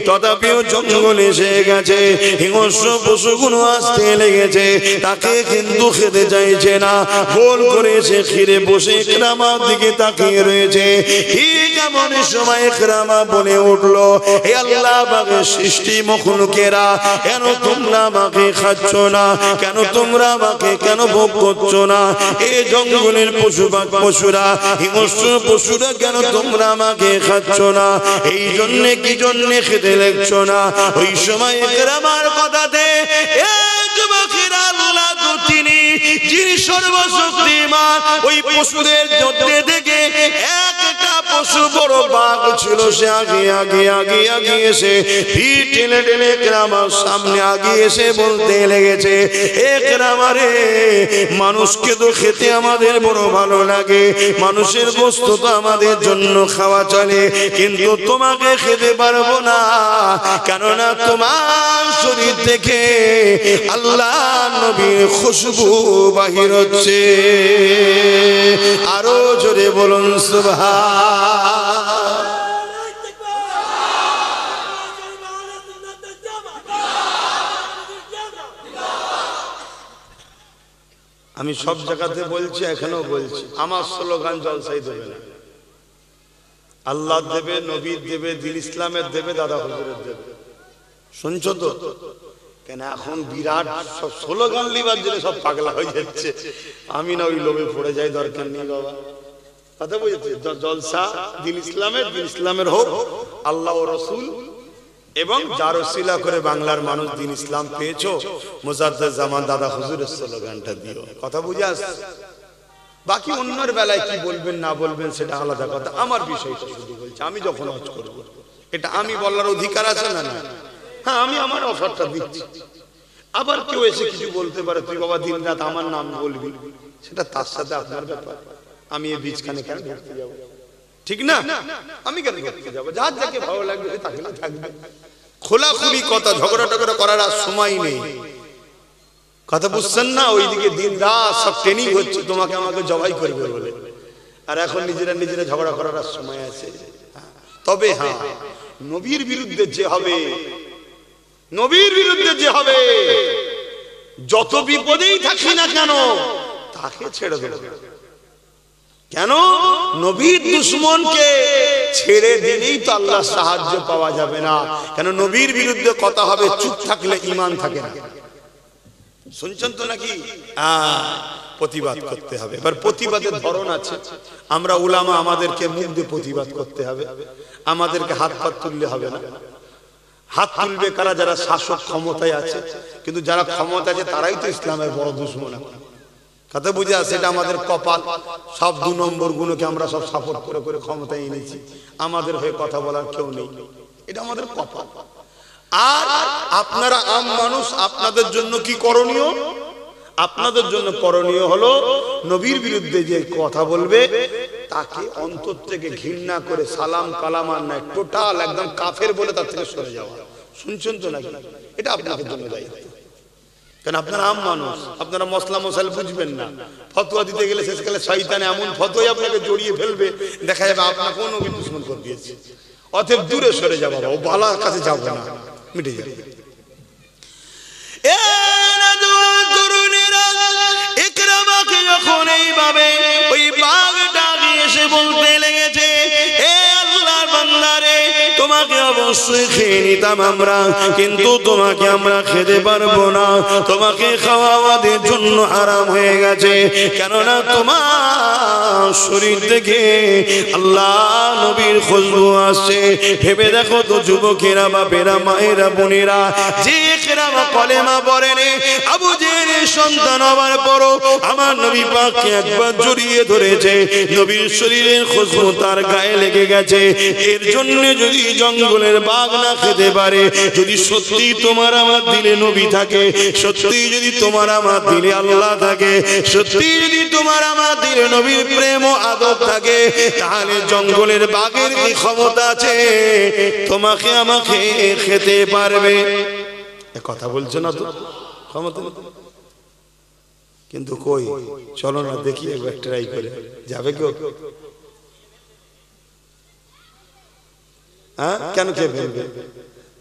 তথাপিও জঙ্গলে এসে গেছে। হিংস্র পশুগুলো আসতে লেগেছে, তাকে কিন্তু খেতে চাইছে না। গোল করে এসে ঘিরে বসে ইকরামার দিকে তাকিয়ে রয়েছে। ঠিক এমন সময় ইকরামা বলে উঠলো, হে আল্লাহ পাকের সৃষ্টি মখলুকেরা, কেন তোমরা আমাকে খাচ্ছ না? কেন তোমরা আমাকে কেন ভোগ করছো না? এই জঙ্গলের পশুরা হিংস্র পশুরা কেন তোমরা আমাকে খাচ্ছ না? এই জন্য কি জন্য খেতে লাগছো না? ওই সময় একরামার কথাতে যুবকেরা আল্লাহ তো তিনি যিনি সর্বশক্তিমান, ওই পশুদের মধ্যে থেকে একটা পশু বড় বাঘ ছিল, সে আগে আগে আগে আগে এসে ভিড় টেনে টেনে একরামার সামনে আগে এসে বলতে লেগেছে, একরামারে মানুষকে তো খেতে আমাদের বড় ভালো লাগে, মানুষের বস্তু তো আমাদের জন্য খাওয়া চলে, কিন্তু তোমাকে খেতে পারবো না, কেননা তোমার শরীর থেকে আল্লাহ নবীর খুশবু বাহির হচ্ছে। আরো জোরে বলুন সুবহান। আমি সব জায়গাতে বলছি, এখানেও বলছি, আমার স্লোগান জলসাই দেবে না, আল্লাহ দেবে, নবীর দেবে, দিন ইসলামের দেবে, দাদা হুজুরের দেবে। শুনছো তো? কেন এখন বিরাট সব স্লোগান লিবার জন্য সব পাগলা হয়ে যাচ্ছে। আমি না ওই লোভে পড়ে যাই, দরকার নেই বাবা, কথা বুঝেছে? জলসা দিন ইসলামের হোক, আল্লাহ ও রসুল এবং যার ওসিলা করে বাংলার মানুষ দিন ইসলাম পেয়েছো, মুজাদ্দেদ জামান দাদা হুজুরের স্লোগানটা দিও। কথা বুঝে আসছে? বাকি অন্যের বেলায় কি বলবেন না বলবেন সেটা আলাদা কথা, আমার বিষয়টা শুধু বলছি। আমি যখন হজ করব, এটা আমি বলার অধিকার আছে না? না, হ্যাঁ, আমি আমার অফারটা দিচ্ছি। আবার কেউ এসে কিছু বলতে পারে, তুই বাবা দিন রাত আমার নাম বলবি, সেটা তার সাথে আপনার ব্যাপার। আমি এই বীজখানে কেন ধরতে যাবো? ঠিক না? আমি কেন ধরতে যাবো? যার যাকে ভালো লাগবে তাকে না থাকবে। খোলাখুলি কথা, ঝগড়া টগড়া করার আর সময় নেই। কথা বুঝছেন না? ওইদিকে দিন রাত সব ট্রেনিং হচ্ছে তোমাকে আমাকে জবাই করবে বলে, আর এখন নিজেরা নিজেরা ঝগড়া করার আর সময় আছে? তবে হ্যাঁ, নবীর বিরুদ্ধে যে হবে, নবীর বিরুদ্ধে যে হবে, যত বিপদেই থাকি না কেন তাকে ছেড়ে দেব। কেন? নবীর দুশমনকে ছেড়ে দিলেই তো আল্লাহ সাহায্য পাওয়া যাবে না। কেন? নবীর বিরুদ্ধে কথা হবে, চুপ থাকলে ঈমান থাকে না। শুনছেন তো নাকি? প্রতিবাদ করতে হবে। এবার প্রতিবাদের ধরন আছে। আমরা উলামা, আমাদেরকে মুখ দিয়ে প্রতিবাদ করতে হবে, আমাদেরকে হাত পাত তুললে হবে না। হাত তুলবে কারা? যারা শাসক ক্ষমতায় আছে, কিন্তু যারা ক্ষমতা আছে তারাই তো ইসলামের বড় দুশমন। কথা বুঝে আসে? এটা আমাদের কপাল। সব 2 নম্বর গুণকে আমরা সব সাপোর্ট করে করে ক্ষমতায় এনেছি, আমাদের হয়ে কথা বলার কেউ নেই, এটা আমাদের কপাল। আর আপনারা আম মানুষ, আপনাদের জন্য কি করণীয়? আপনাদের জন্য করণীয় হলো নবীর বিরুদ্ধে যে কথা বলবে তাকে অন্তর থেকে ঘৃণা করে সালাম কালাম আর নাই, টোটাল একদম কাফের বলে তার থেকে সরে যাওয়া। শুনছেন তো নাকি? এটা আপনাদের জন্য দায়িত্ব। কারণ আপনারা আম মানুষ, আপনারা মশলা মশাল বুঝবেন না। ফতোয়া দিতে গেলে শেষকালে শয়তানে এমন ফতোয়াই আপনাকে জড়িয়ে ফেলবে, দেখা যাবে আপনাকে কোনো দুশমন করে দিয়েছে। অতএব দূরে সরে যাবো, ও বালার কাছে যাবো না, মিটে যাবে। ইকরামাকে যখন এইভাবে ওই বাঘটা এসে বলতে লেগেছে, এ আল্লাহর বান্দারে, তোমাকে অবশ্যই খেয়ে নিতাম আমরা, কিন্তু তোমাকে আমরা খেতে পারবো না, তোমাকে খাওয়া আমাদের জন্য হারাম হয়ে গেছে। কেননা তোমার শরীর থেকে আল্লাহ নবীর খুশবু আসছে। ভেবে দেখো তো যুবকেরা, বাপেরা, মায়েরা, বোনেরা, যে ইকরামা কলেমা পড়েনি, আবু জেহেলের সন্তান হওয়ার পরও আমার নবী পাককে একবার জড়িয়ে ধরেছে, নবীর শরীরের খুশবু তার গায়ে লেগে গেছে। এর জন্য যদি জঙ্গলের বাঘ না খেতে পারে, যদি সত্যি তোমার আমার দিলে নবী থাকে, সত্যি যদি তোমার আমার দিলে আল্লাহ থাকে, সত্যি যদি তোমার আমার দিলে নবীর প্রেম ও আদব থাকে, তাহলে জঙ্গলের বাঘের কি ক্ষমতা আছে তোমাকে আমাকে খেতে পারবে? কথা বলছো না তো? ক্ষমতা কিন্তু কই, চলো না দেখি একবার ট্রাই করে, যাবে কেউ? হ্যাঁ, কেন কে ফেলবে?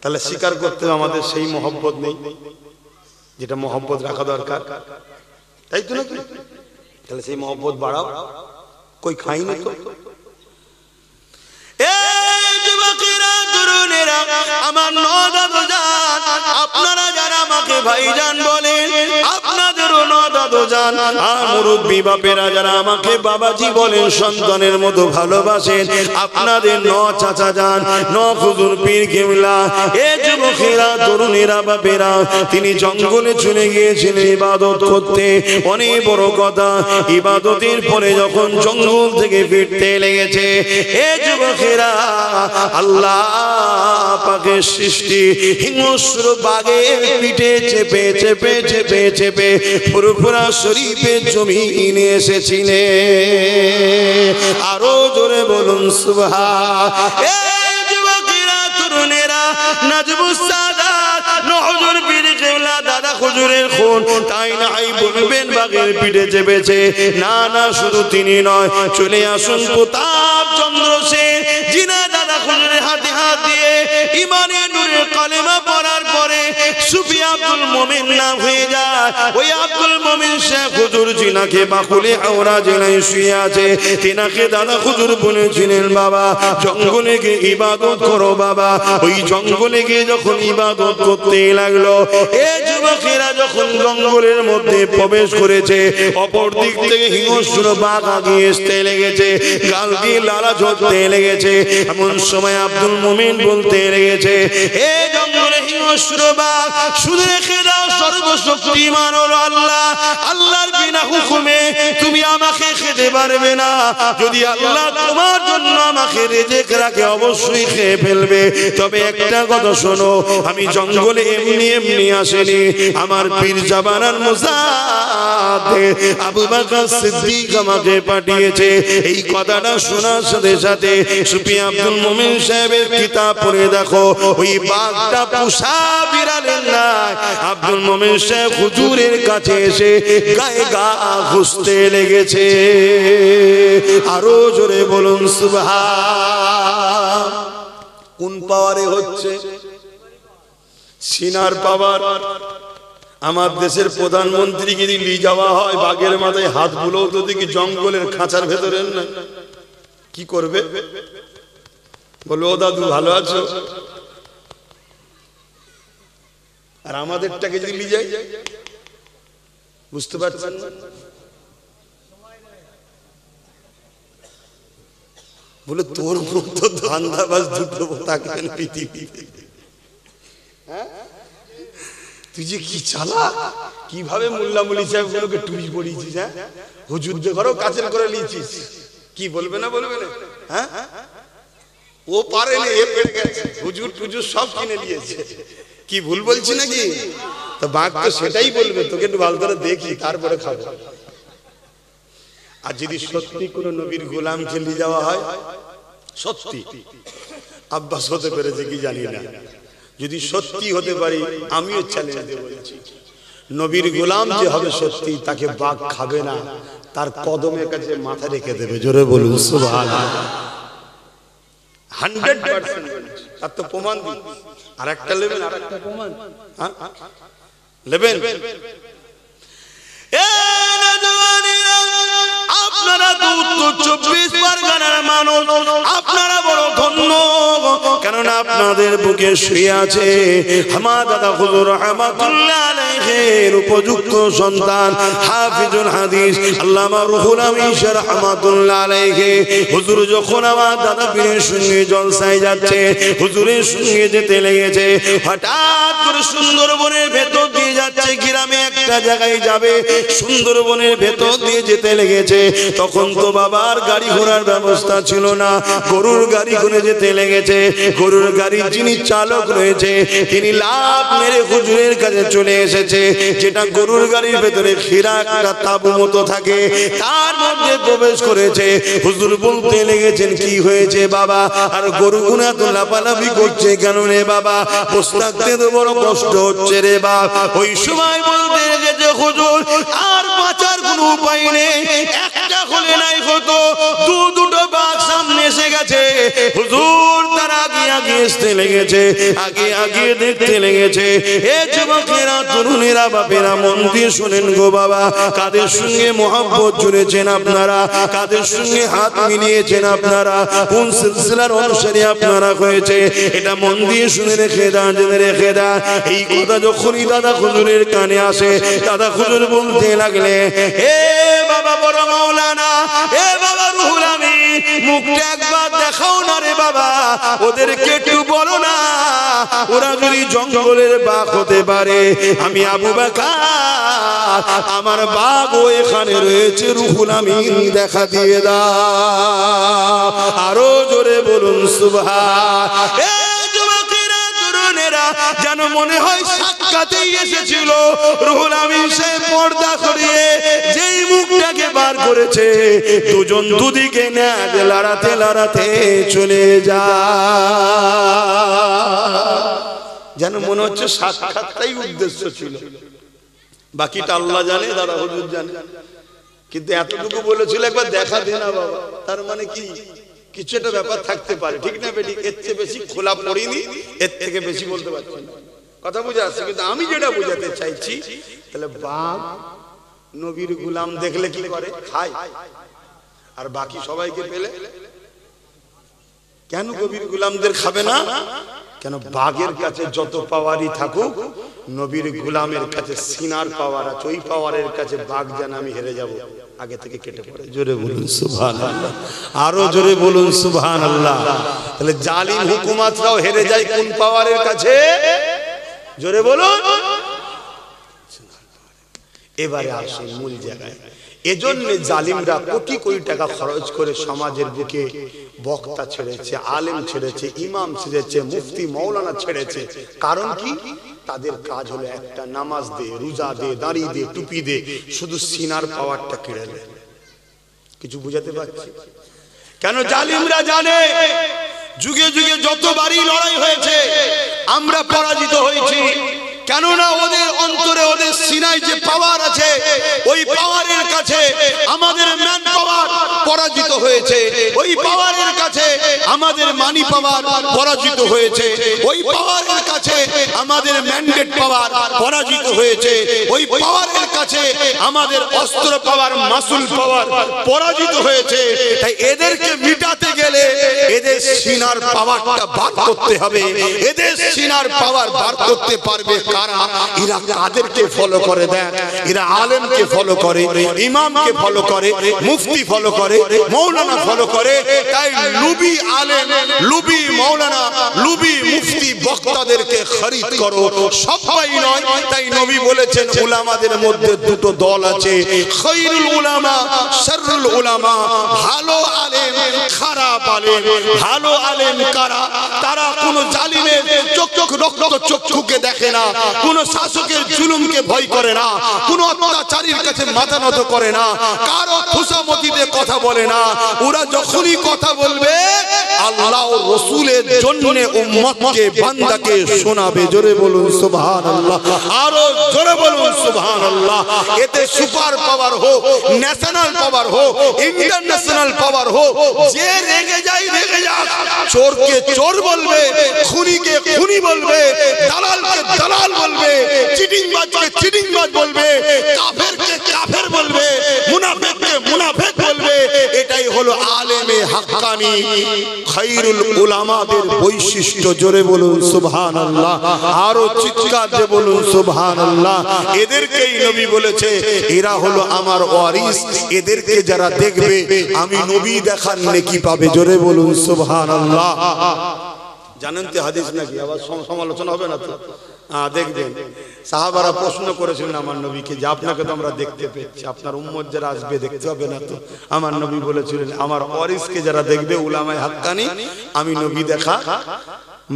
তাহলে স্বীকার করতে আমাদের সেই মহব্বত নেই যেটা মহব্বত রাখা দরকার, তাই তো নাকি? তাহলে সেই মহব্বত বাড়াও। কই খাইনি তো। আমার নদাদু জান, আপনারা যারা আমাকে ভাইজান বলেন, আপনাদেরও নদাদু যান আর মুরব্বী বাপেরা যারা আমাকে বাবাজি বলেন, সন্তানের মতো ভালোবাসেন, আপনাদের ন চাচা যান, ন হুজুর পীর কেবলা, এ যুবকেরা, তরুণেরা, বাপেরা, তিনি জঙ্গলে চলে গিয়েছিলেন ইবাদত করতে। অনেক বড় কথা, ইবাদতের পরে যখন জঙ্গল থেকে ফিরতে লেগেছে, এ যুবকেরা, আল্লাহ পাকের সৃষ্টি হিংস্র বাঘের পিঠে চেপে চেপে চেপে চেপে ফুরফুরা শরীফের জমিনে এসেছিলেন। আরো জোরে বলুন সুবহান। এই যুবকেরা, তরুণেরা, নাজমুস সাদাত, হুজুর পীর কেবলা, দাদা হুজুরের খুন, তাই নাই বলবেন বাঘের পিঠে চেপেছে? না না, শুধু তিনি নয়, চলে আসুন প্রতাপ চন্দ্র সেন, যিনি দাদা হুজুরের হাতে হাত দিয়ে ইমানের নূরে কালেমা পড়ার পরে সুফি আব্দুল মোমিন নাম হয়ে যায়। ওই আব্দুল মোমিন শেখ হুজুর যিনাকে বাকুলে হাওড়া জেলায় শুয়ে আছে, তিনাকে দাদা হুজুর বলেছিলেন, বাবা জঙ্গলে গিয়ে ইবাদত করো বাবা। ওই জঙ্গলে গিয়ে যখন ইবাদত করতে লাগলো, এই যুবকেরা যখন জঙ্গলের মধ্যে প্রবেশ করেছে, অপর দিক থেকে হিংস্র বাঘ আগিয়ে আসতে লেগেছে, গাল দিয়ে লালা ঝরতে লেগেছে। এমন সময় আব্দুল মোমিন বলতে লেগেছে, এই জঙ্গলে হিংস্র বাঘ, শুধু রেখে দাও, সর্বশক্তিমান হলো আল্লাহ, আল্লাহর বিনা হুকুমে তুমি আমাকে খেতে পারবে না। যদি আল্লাহ তোমার জন্য আমাকে রিজিক রাখে, অবশ্যই খেয়ে ফেলবে। তবে একটা কথা শোনো, আমি জঙ্গলে এমনি এমনি আসেনি, আমার পীর জামানার মুজাদ্দিদ আবু বকর সিদ্দিক আমাকে পাঠিয়েছে। এই কথাটা শোনার সাথে সাথে সুফি আব্দুল মোমিন সাহেবের কিতাব পড়ে দেখো, ওই বাঘটা পোষা বিড়ালের নাই। আব্দুল মোমিন সাহেব হুজুরের কাছে এসে গায়ে গা ঘষতে লেগেছে। আরো জোরে বলুন সুবহান। কোন পাওয়ারে হচ্ছে? সিনার পাওয়ার। আমার দেশের প্রধানমন্ত্রীকে যদি নিয়ে যাওয়া হয়, বাঘের মাথায় হাত বুলোও তো দেখি জঙ্গলের খাঁচার ভেতরের না, কি করবে? বলো, ও দাদু ভালো আছো? আর আমাদেরটাকে যদি নিয়ে যাই, বুঝতে পারছেন? বলে তোর মতো ধান্দাবাজ দুটো থাকেন পৃথিবীতে, তুই যে কি চালাক, কিভাবে মোল্লা মুলি সাহেব গুলোকে টুপি পরিয়েছিস, হ্যাঁ, হুজুরদের ঘরেও কাচের করে নিয়েছিস, কি বলবে না বলবে না? হ্যাঁ, ও পারে না, এ পেরে গেছে, হুজুর টুজুর সব কিনে নিয়েছে, কি ভুল বলছি নাকি? তো বাঘ তো সেটাই বলবে, তোকে একটু ভালো করে দেখি তারপরে খাবো। আর যদি সত্যি কোন নবীর গোলামকে নিয়ে যাওয়া হয়, সত্যি আব্বাস হতে পেরেছে কি জানি না, যদি সত্যি হতে পারি আমিও চ্যালেঞ্জ দিয়ে বলছি, নবীর গোলাম যে হবে সত্যি, তাকে বাঘ খাবে না, তার কদমের কাছে মাথা রেখে দেবে। জোরে বলুন সুবহানাল্লাহ। 100% তার তো প্রমাণ দিই। আর একটা নেবেন, আর একটা প্রমাণ নেবেন। আপনারা তো উত্তর 24 পরগনার মানুষ, আপনারা বড় ধন্য, কেননা আপনাদের বুকে শুয়ে আছে আমার দাদা হুজুর রহমাতুল্লাহ আলাইহির উপযুক্ত সন্তান হাফিজুল হাদিস আল্লামা রুহুল আমিন রহমাতুল্লাহ আলাইহি। হুজুর যখন আমার দাদা পীরের সঙ্গে জলসায় যাচ্ছে, হুজুরের সঙ্গে যেতে লেগেছে, হঠাৎ করে সুন্দরবনের ভেতর দিয়ে যাচ্ছে, গ্রামে একটা জায়গায় যাবে, সুন্দরবনের ভেতর দিয়ে যেতে লেগেছে। তখন তো বাবার গাড়ি ঘোড়ার ব্যবস্থা ছিল না, গরুর গাড়ি করে যেতে লেগেছে। গরুর গাড়ির যিনি চালক রয়েছে, তিনি লাফ মেরে হুজুরের কাছে চলে এসেছে, যেটা গরুর গাড়ির ভেতরে খিরা একটা তাবু মতো থাকে, তার মধ্যে প্রবেশ করেছে। হুজুর বলতে লেগেছেন, কি হয়েছে বাবা? আর গরুগুনা তো লাফালাফি করছে কেন রে বাবা? বসে থাকতে তো বড় কষ্ট হচ্ছে রে বাপ। ওই সময় বলতে লেগেছে, হুজুর আর বাঁচার কোনো উপায় নেই, একটা হলে নাই হতো, দুটো বাঘ সামনে এসে গেছে। হুজুর তারা গিয়া আগে আসতে লেগেছে, আগে আগে দেখতে লেগেছে। এ যুবকেরা, তরুণেরা, বাপেরা, মন দিয়ে শুনেন গো বাবা, কাদের সঙ্গে মহব্বত জুড়েছেন আপনারা, কাদের সঙ্গে হাত মিলিয়েছেন আপনারা, কোন সিলসিলার অনুসারী আপনারা হয়েছে, এটা মন দিয়ে শুনে রেখে দেন, জেনে রেখে দেন। এই কথা যখনই দাদা হুজুরের কানে আসে, দাদা হুজুর বলতে লাগলে, এ বাবা বড় মাওলানা, এ বাবা রুহুল আমিন, মুখটা একবার দেখাও না রে বাবা, ওদেরকে একটু বলো না, ওরা যদি জঙ্গলের বাঘ হতে পারে, আমি আবু বকর, আমার বাঘ এখানে রয়েছে, রুহুল আমিন দেখা দিয়ে দাও। আরো জোরে বলুন সুবহান। যেন মনে হয় সাক্ষাতেই এসেছিল রুহুল আমিন সাহেব পর্দা করিয়ে যেই মুখটাকে বার করেছে, দুজন দুদিকে নেজ লড়াতে লড়াতে চলে যায়। যেন মনে হচ্ছে সাক্ষাৎটাই উদ্দেশ্য ছিল, বাকিটা আল্লাহ জানে, দাদা হুজুর জানে। কিন্তু এতটুকু বলেছিল একবার দেখা দে না বাবা, তার মানে কি কিছু একটা ব্যাপার থাকতে পারে, ঠিক না বেটি? এর চেয়ে বেশি খোলা পড়িনি, এর থেকে বেশি বলতে পারছি না, কথা বুঝে আসছে। কিন্তু আমি যেটা বোঝাতে চাইছি, তাহলে বাঘ নবীর গোলাম দেখলে কি করে? খায়। আর বাকি সবাইকে পেলে কেন নবীর গোলামদের খাবে না? কেন? বাঘের কাছে যত পাওয়ারই থাকুক, নবীর গোলামের কাছে সিনার পাওয়ার আছে, ওই পাওয়ারের কাছে বাঘ যেন আমি হেরে যাব, আগে থেকে কেটে পড়ে। জোরে বলুন সুবহানাল্লাহ, আরো জোরে বলুন সুবহানাল্লাহ। তাহলে জালিম হুকুমাতরাও হেরে যায় কোন পাওয়ারের কাছে? জোরে বলুন। এবারে আসুন মূল জায়গায়। এজন্য জালিমরা কোটি কোটি টাকা খরচ করে সমাজের বুকে বক্তা ছেড়েছে, আলেম ছেড়েছে, ইমাম ছেড়েছে, মুফতি মৌলানা ছেড়েছে। কারণ কি? তাদের কাজ হলো একটা, নামাজ দে, রোজা দে, দাড়ি দে, টুপি দে, শুধু সিনার পাওয়ারটা কেড়ে নেয়। কিছু বুঝাতে পারছি? কেন? জালিমরা জানে যুগে যুগে যতবারই লড়াই হয়েছে আমরা পরাজিত হয়েছি। কেননা ওদের অন্তরে, ওদের সিনায় যে পাওয়ার আছে, ওই পাওয়ারের কাছে আমাদের ম্যান পাওয়ার পরাজিত হয়েছে, ওই পাওয়ারের কাছে আমাদের মানি পাওয়ার পরাজিত হয়েছে, ওই পাওয়ারের কাছে আমাদের ম্যান্ডেট পাওয়ার পরাজিত হয়েছে, ওই পাওয়ারের কাছে আমাদের অস্ত্র পাওয়ার, মাসুল পাওয়ার পরাজিত হয়েছে। তাই এদেরকে মিটাতে গেলে এদের সিনার পাওয়ারটা বার করতে হবে। এদের সিনার পাওয়ার বার করতে পারবে কারা? এরা কাদেরকে ফলো করে? দেখ, এরা আলেমকে ফলো করে, ইমামকে ফলো করে, মুফতি ফলো করে, মৌলানা ফলো করে। তাই লুবি আলেম, লুবি মৌলানা, লুবি মুফতি বক্তাদেরকে খরিদ করো, সবাই নয়। তাই নবী বলেছেন উলামাদের মধ্যে দুটো দল আছে, খায়রুল উলামা, শাররুল উলামা। ভালো আলেম, খারাপ আলেম। ভালো আলেম কারা? তারা কোন জালিমের চক্ষুকে দেখে না, কোন শাসকের জুলুমকে ভয় করে না, কোন অত্যাচারীর কাছে মাথা নত করে না, কারো খুশামতিতে কথা বলে না। ওরা যখনই কথা বলবে আল্লাহ ও রাসূলের জন্য উম্মতকে, বান্দাকে শোনাবে। জোরে বলুন সুবহানাল্লাহ, আরো জোরে বলুন সুবহানাল্লাহ। এতে সুপার পাওয়ার হোক, ন্যাশনাল পাওয়ার হোক, ইন্টারন্যাশনাল পাওয়ার হোক, যে রেগে যায় রেগে যাক। চোরকে চোর বলবে, খুনিকে খুনি বলবে, দালালকে দালাল বলবে, চিটিংবাজকে চিটিংবাজ বলবে, কাফেরকে কাফের বলবে, মুনাফিককে মুনাফিক বলবে। এটাই হলো আলেমে হাক্কানি, খায়রুল উলামাদের বৈশিষ্ট্য। জোরে বলুন সুবহানাল্লাহ, আরো চিৎকার দিয়ে বলুন সুবহানাল্লাহ। এদেরকেই নবী বলেছে এরা হলো আমার ওয়ারিস, এদেরকে যারা দেখবে আমি নবী দেখার নেকি পাবে। জোরে বলুন সুবহানাল্লাহ। জানেন তো হাদিস নাকি? আবার সমালোচনা হবে না তো? দেখবেন সাহাবারা প্রশ্ন করেছিলেন আমার নবীকে যে আপনাকে তো আমরা দেখতে পেয়েছি, আপনার উম্মত যারা আসবে দেখতে হবে না তো? আমার নবী বলেছিলেন আমার ওয়ারিসকে যারা দেখবে উলামায়ে হাক্কানি, আমি নবী দেখা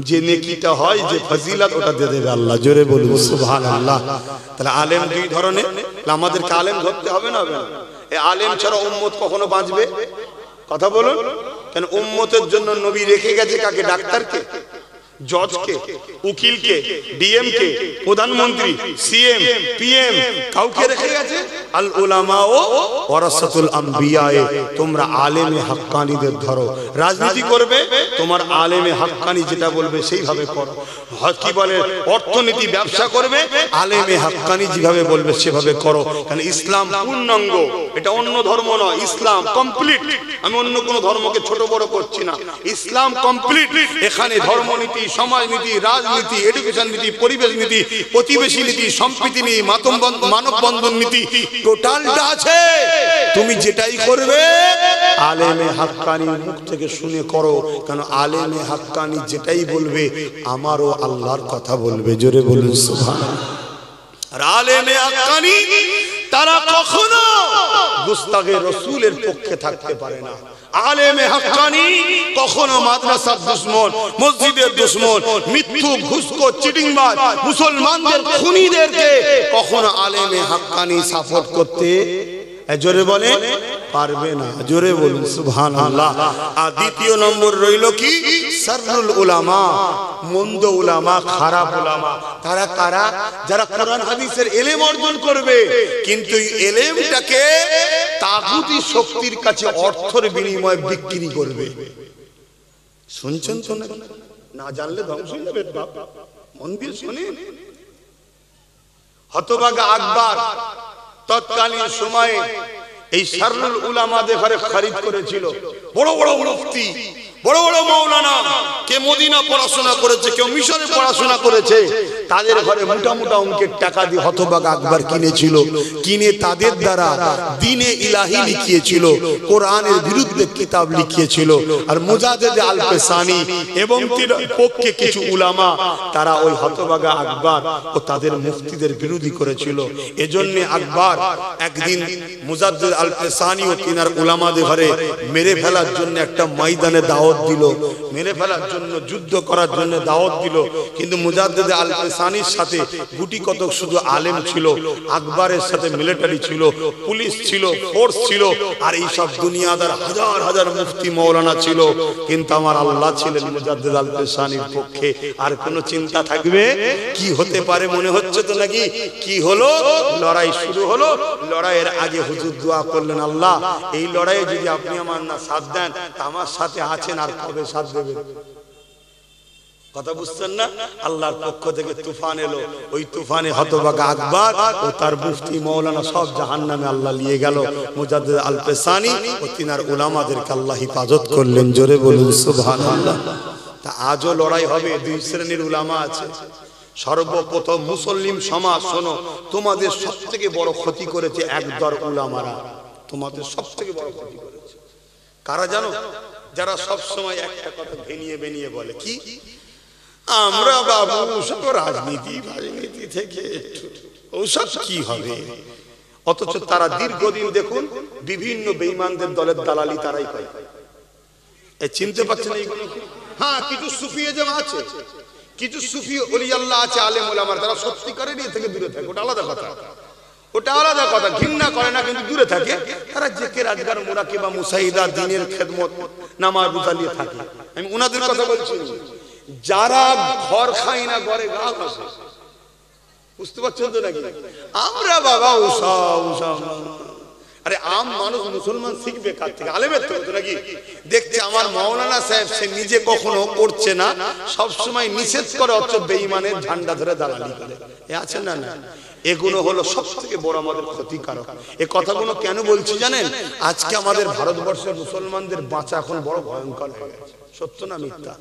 যে নেকিটা হয়, যে ফজিলত, ওটা দিয়ে দেবে আল্লাহ। জোরে বলুন সুবহানাল্লাহ। তাহলে আলেম দুই ধরনের, আমাদেরকে আলেম ধরতে হবে না? হবে না? এই আলেম ছাড়া উম্মত কখনো বাঁচবে? কথা বলুন। কেন? উম্মতের জন্য নবী রেখে গেছে কাকে? ডাক্তারকে। জজকে, উকিলকে, ডিএমকে, প্রধানমন্ত্রী, সিএম, পিএম কাউকে রেখে গেছে আল উলামা ও ওয়ারাসাতুল আম্বিয়া, তোমরা আলেমে হাক্কানিদের ধরো। রাজনীতি করবে তোমার আলেমে হাক্কানি যেটা বলবে সেইভাবে করো। কি বলে অর্থনীতি ব্যবসা করবে আলেমে হাক্কানি যেভাবে বলবে সেভাবে করো। কারণ ইসলাম পূর্ণাঙ্গ, এটা অন্য ধর্ম নয়, ইসলাম কমপ্লিট। আমি অন্য কোনো ধর্মকে ছোট বড় করছি না, ইসলাম কমপ্লিট। এখানে ধর্মনীতি, সমাজনীতি, রাজনীতি, এডুকেশন নীতি, পরিবেশ নীতি, প্রতিবেশী নীতি, সম্প্রীতি নীতি, মানববন্ধন নীতি টোটালটা আছে। তুমি যেটাই করবে আলেমে হাক্কানি মুখ থেকে শুনে করো, কারণ আলেমে হাক্কানি যেটাই বলবে আমারও আল্লাহর কথা বলবে। জোরে বলুন সুবহানাল্লাহ। আর আলেমে হাক্কানি তারা কখনো গুস্তাগে রাসূলের পক্ষে থাকতে পারে না। আলেমে হাক্কানি কখনো মাদ্রাসার দুশমন, মসজিদের দুশমন, মিথ্যু, ঘুষখোর, চিটিংবাজ, মুসলমানদের খুনিদেরকে কখনো আলেমে হাক্কানি সাপোর্ট করতে জোরে বলে পারবে না। জোরে বলুন সুবহানাল্লাহ। আর দ্বিতীয় নম্বর রইল কি? শাররুল উলামা, মন্দ উলামা, খারাপ উলামা। তারা কারা? যারা কোরআন হাদিসের ইলম অর্জন করবে কিন্তু এই ইলমটাকে তাগুতি শক্তির কাছে অর্থের বিনিময়ে বিক্রি করবে। শুনছেন তো? না জানলে ধ্বংস হয়ে যাবে। মন দিয়ে শুনেন। হতভাগা আকবর তৎকালীন সময়ে এই শাররুল উলামাদের ঘরে খরিদ করেছিল। বড় বড় মুফতি, বড় বড় মাওলানা, কে মদিনা পড়াশোনা করেছে, কেউ মিশরে পড়াশোনা করেছে, তাদের ঘরে মোটা মোটা অঙ্কের টাকা দিয়ে হতভাগা আকবর কিনেছিল। কিনে তাদের দ্বারা দ্বীনে ইলাহি লিখিয়েছিল, কোরআনের বিরুদ্ধে কিতাব লিখিয়েছিল। আর মুজাদ্দিদ আল পেসানি এবং তার পক্ষে কিছু উলামা তারা ওই হতভাগা আকবর ও তাদের মুফতিদের বিরোধী করেছিল। এজন্য আকবর একদিন মুজাদ্দিদ আল পেসানি ও তিনার উলামাদের ঘরে মেরে ফেলার জন্য একটা ময়দানে দাওয়াত দিল, মেরে ফেলার জন্য, যুদ্ধ করার জন্য দাওয়াত দিল। কিন্তু মুজাদ্দিদ আল পেসানির সাথে গুটি কতক শুধু আলেম ছিল, আকবরের সাথে মিলিটারি ছিল, পুলিশ ছিল, ফোর্স ছিল, আর এই সব দুনিয়াদার হাজার হাজার মুফতি মাওলানা ছিল। কিন্তু আমার আল্লাহ ছিলেন মুজাদ্দিদ আল পেসানির পক্ষে। আর কোনো চিন্তা থাকবে? কি হতে পারে মনে হচ্ছে তো নাকি? কি হলো? লড়াই শুরু হলো। লড়াইয়ের আগে হুজুর দোয়া করলেন, আল্লাহ এই লড়াইয়ে যদি আপনি আমার না সাথ দেন তা আমার সাথে আছেন, আর কবে সাথ দেবেন? কথা বুঝছেন না? আল্লাহর পক্ষ থেকে তুফান এলো। ওই তুফানে হতভাগা আকবর ও তার মুফতি মাওলানা সব জাহান্নামে আল্লাহ নিয়ে গেল। মুজাদ্দিদ আল পেসানি ও তিনার উলামাদেরকে আল্লাহ হিফাজত করলেন। জোরে বলুন সুবহানাল্লাহ। তা আজও লড়াই হবে। দুই শ্রেণীর উলামা আছে। সর্বপ্রথম মুসলিম সমাজ, শোনো, তোমাদের সবথেকে বড় ক্ষতি করেছে একদল উলামারা। তোমাদের সবথেকে বড় ক্ষতি করেছে কারা জানো? যারা সব সময় একটা কথা ভেনিয়ে বেনিয়ে বলে, কি আমরা বাবু সব রাজনীতি থেকে ওসব কি হবে। অথচ তারা দীর্ঘদিন দেখুন বিভিন্ন বেঈমানদের দলের দালালি তারাই করে। চিনতে পারছেন এইগুলো? হ্যাঁ, কিছু সুফিজম আছে, কিছু সুফি ওলি আল্লাহ আছে, আলেম ওলামার, তারা সত্যিকারের এর থেকে দূরে থাকে। ওটা আলাদা কথা, ওটা আলাদা কথা। ঘৃণা করে না কিন্তু দূরে থাকে। তারা জিকির, আজকার, মুরাকিবা, মুসাইদা, দ্বীনের খেদমত, নামাজ রোজা নিয়ে থাকে। আমি উনাদের কথা বলছি। যারা ঘর খাই না ঘরে গা বসে, বুঝতে পারছেন তো নাকি? আমরা বাবা উষা উষা, আরে আম মানুষ মুসলমান শিখবে কার থেকে? আলেমের থেকে নাকি? দেখছে আমার মাওলানা সাহেব সে নিজে কখনো করছে না, সব সময় নিষেধ করে, অথচ বেঈমানের ঝান্ডা ধরে দালালি করে। এ আছে না? না, এগুলো হলো সব থেকে বড় আমাদের ক্ষতিকারক। এ কথাগুলো কেন বলছি জানেন? আজকে আমাদের ভারতবর্ষের মুসলমানদের বাঁচা এখন বড় ভয়ঙ্কর হয়ে গেছে। সত্য না মিথ্যা?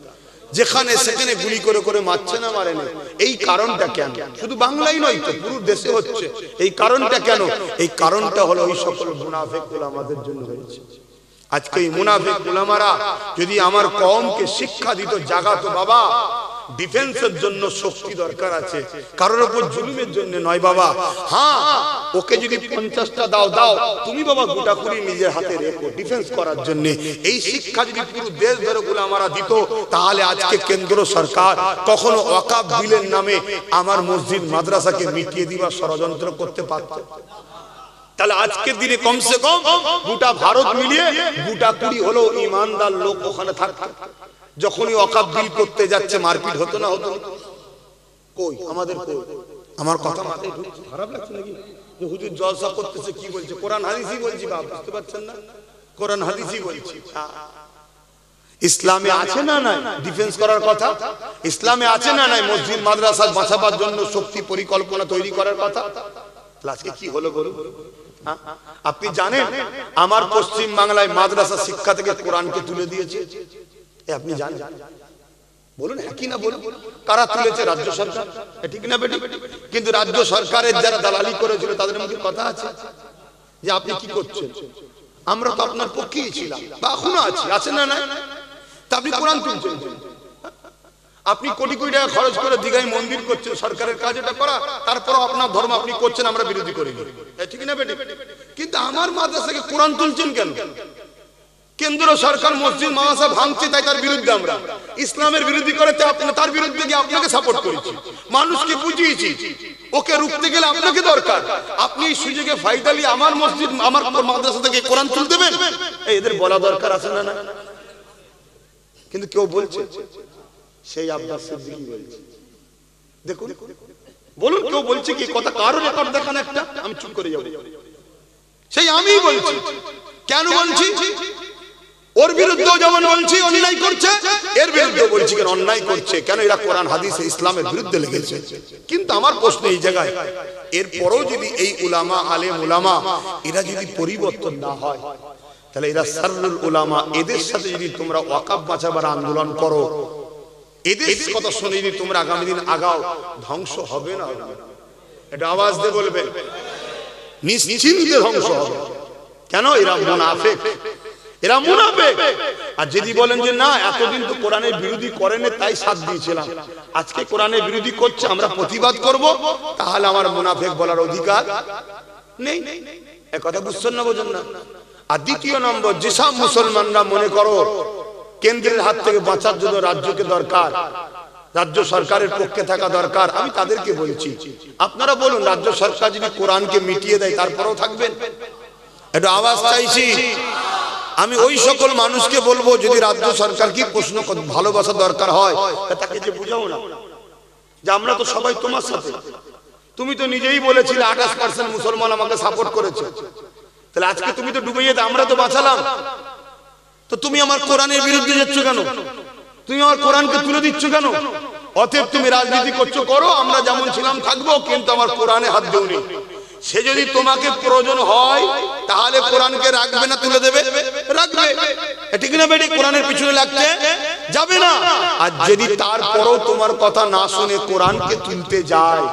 যেখানে সেখানে গুলি করে করে মারছে না, মারে না। এই কারণটা কেন? শুধু বাংলায় নয় তো, পুরো দেশে হচ্ছে। এই কারণটা কেন? এই কারণটা হলো ওই সকল মুনাফিক উলামাদের জন্য হয়েছে। আজকে এই মুনাফিক উলামারা যদি আমার কওমকে শিক্ষা দিত, জাগাতো, বাবা ডিফেন্সের জন্য শক্তি দরকার আছে, কারোর উপর জুলুমের জন্য নয় বাবা। হ্যাঁ, ওকে যদি 50টা দাও দাও, তুমি বাবা গোটা কুড়ি নিজের হাতে রেখো ডিফেন্স করার জন্য। এই শিক্ষা যদি পুরো দেশ ধরে উলামারা দিত, তাহলে আজকে কেন্দ্র সরকার কখনো ওয়াকাফ বিলের নামে আমার মসজিদ মাদ্রাসাকে মিটিয়ে দিবার ষড়যন্ত্র করতে পারত। তাহলে আজকের দিনে কমসে কম গোটা ভারত মিলিয়ে গোটা কুড়ি হলো ইমানদার লোক ওখানে থাকতো। যখনই ওয়াকফ বিল করতে যাচ্ছে মারপিট হতো না হতো? কই আমাদের কই? আমার কথা মাথায় ঢুকছে? খারাপ লাগছে নাকি যে হুজুর জলসা করতেছে? কি বলছে? কোরআন হাদিসই বলছি বাপ, বুঝতে পারছেন না? কোরআন হাদিসই বলছি। ইসলামে আছে না নাই ডিফেন্স করার কথা? ইসলামে আছে না নাই মসজিদ মাদ্রাসা বাঁচাবার জন্য শক্তি পরিকল্পনা তৈরি করার কথা? আজকে কি হলো বলুন? আপনি জানেন আমার পশ্চিম বাংলায় মাদ্রাসা শিক্ষা থেকে কোরআনকে তুলে দিয়েছে? আপনি জানেন? বলুন হ্যাঁ কি না বলুন। কারা তুলেছে? রাজ্য সরকার, ঠিক না বেটি? কিন্তু রাজ্য সরকারের যারা দালালি করেছিল তাদের মুখে কথা আছে যে আপনি কি করছেন? আমরা তো আপনার পক্ষেই ছিলাম বা এখনো আছি, আছে না নাই? তা আপনি কোরআন তুলছেন, আপনি কোটি কোটি টাকা খরচ করে দীঘায় মন্দির করছেন, সরকারের কাজ এটা করা, তারপরও আপনার ধর্ম আপনি করছেন, আমরা বিরোধী করিনি, ঠিক না বেটি? কিন্তু আমার মাদ্রাসাকে কোরআন তুলছেন কেন? কেন্দ্র সরকার মসজিদ মাদ্রাসা ভাঙছে তাই তার বিরুদ্ধে আমরা, ইসলামের বিরোধী করে তার বিরুদ্ধে গিয়ে আপনাকে সাপোর্ট করেছি, মানুষকে বুঝিয়েছি। ওকে রুখতে গেলে আপনাকে দরকার, আপনি এই সুযোগে ফায়দা নিয়ে আমার মসজিদ আমার মাদ্রাসা থেকে কোরআন তুলতে দেবেন? এদের বলা দরকার আছে না? কিন্তু কেউ বলছে, সেই আব্বাস সিদ্দিকী বলছে। দেখুন বলুন কেউ বলছে কি কথা? কারো রেকর্ড দেখান একটা, আমি চুপ করে যাব। সেই আমিই বলছি। কেন বলছি? ওর বিরুদ্ধেও যেমন বলছি অন্যায় করছে, এর বিরুদ্ধে বলছি কেন অন্যায় করছে, কেন এরা কোরআন হাদিসে ইসলামের বিরুদ্ধে লেগেছে। কিন্তু আমার প্রশ্ন এই জায়গায়, এরপরও যদি এই উলামা আলেম উলামা এরা যদি পরিবর্তন না হয়, তাহলে এরা সাররুল উলামা, এদের সাথে যদি তোমরা ওয়াকফ বাঁচাবার আন্দোলন করো, এদের কথা শুনে যদি তোমরা আগামী দিন আগাও, ধ্বংস হবে না? এটা আওয়াজ দিয়ে বলবেন, নিশ্চিন্তে ধ্বংস হবে। কেন? এরা মুনাফিক, এরা মুনাফিক। আর যদি বলেন যে না এতদিন তো কোরআনের বিরোধী করেনি তাই সাথ দিয়েছিলাম, আজকে কোরআনের বিরোধী করছে আমরা প্রতিবাদ করব, তাহলে আমার মুনাফিক বলার অধিকার নেই। এই কথা বুঝছেন না? বোঝেন না? আর দ্বিতীয় নম্বর, যেসব মুসলমানরা মনে করো কেন্দ্রের হাত থেকে বাঁচার জন্য রাজ্যকে দরকার, রাজ্য সরকারের পক্ষে থাকা দরকার, আমি তাদেরকে বলছি আপনারা বলুন রাজ্য সরকার যদি কোরআনকে মিটিয়ে দেয় তারপরেও থাকবেন? একটু আওয়াজ চাইছি। আমি ওই সকল মানুষকে বলবো যদি রাজ্য সরকার কি প্রশ্ন ভালোবাসা দরকার হয় তাকে যে বুঝাও না যে আমরা তো সবাই তোমার সাথে, তুমি তো নিজেই বলেছিলে 28% মুসলমান আমাকে সাপোর্ট করেছে, তাহলে আজকে তুমি তো ডুবিয়ে দাও, আমরা তো বাঁচালাম, তো তুমি আমার কোরআনের বিরুদ্ধে যাচ্ছ কেন? তুমি আমার কোরআনকে তুলে দিচ্ছ কেন? অতএব তুমি রাজনীতি করছো করো, আমরা যেমন ছিলাম থাকবো, কিন্তু আমার কোরআনে হাত দিওনি। সে যদি তোমাকে প্রয়োজন হয় তাহলে কোরআনকে রাখবে না তুলে দেবে? রাখবে, ঠিক না বেটি? কোরআনের পিছনে লাগতে যাবে না। আর যদি তারপরও তোমার কথা না শুনে কোরআনকে তুলতে যায়,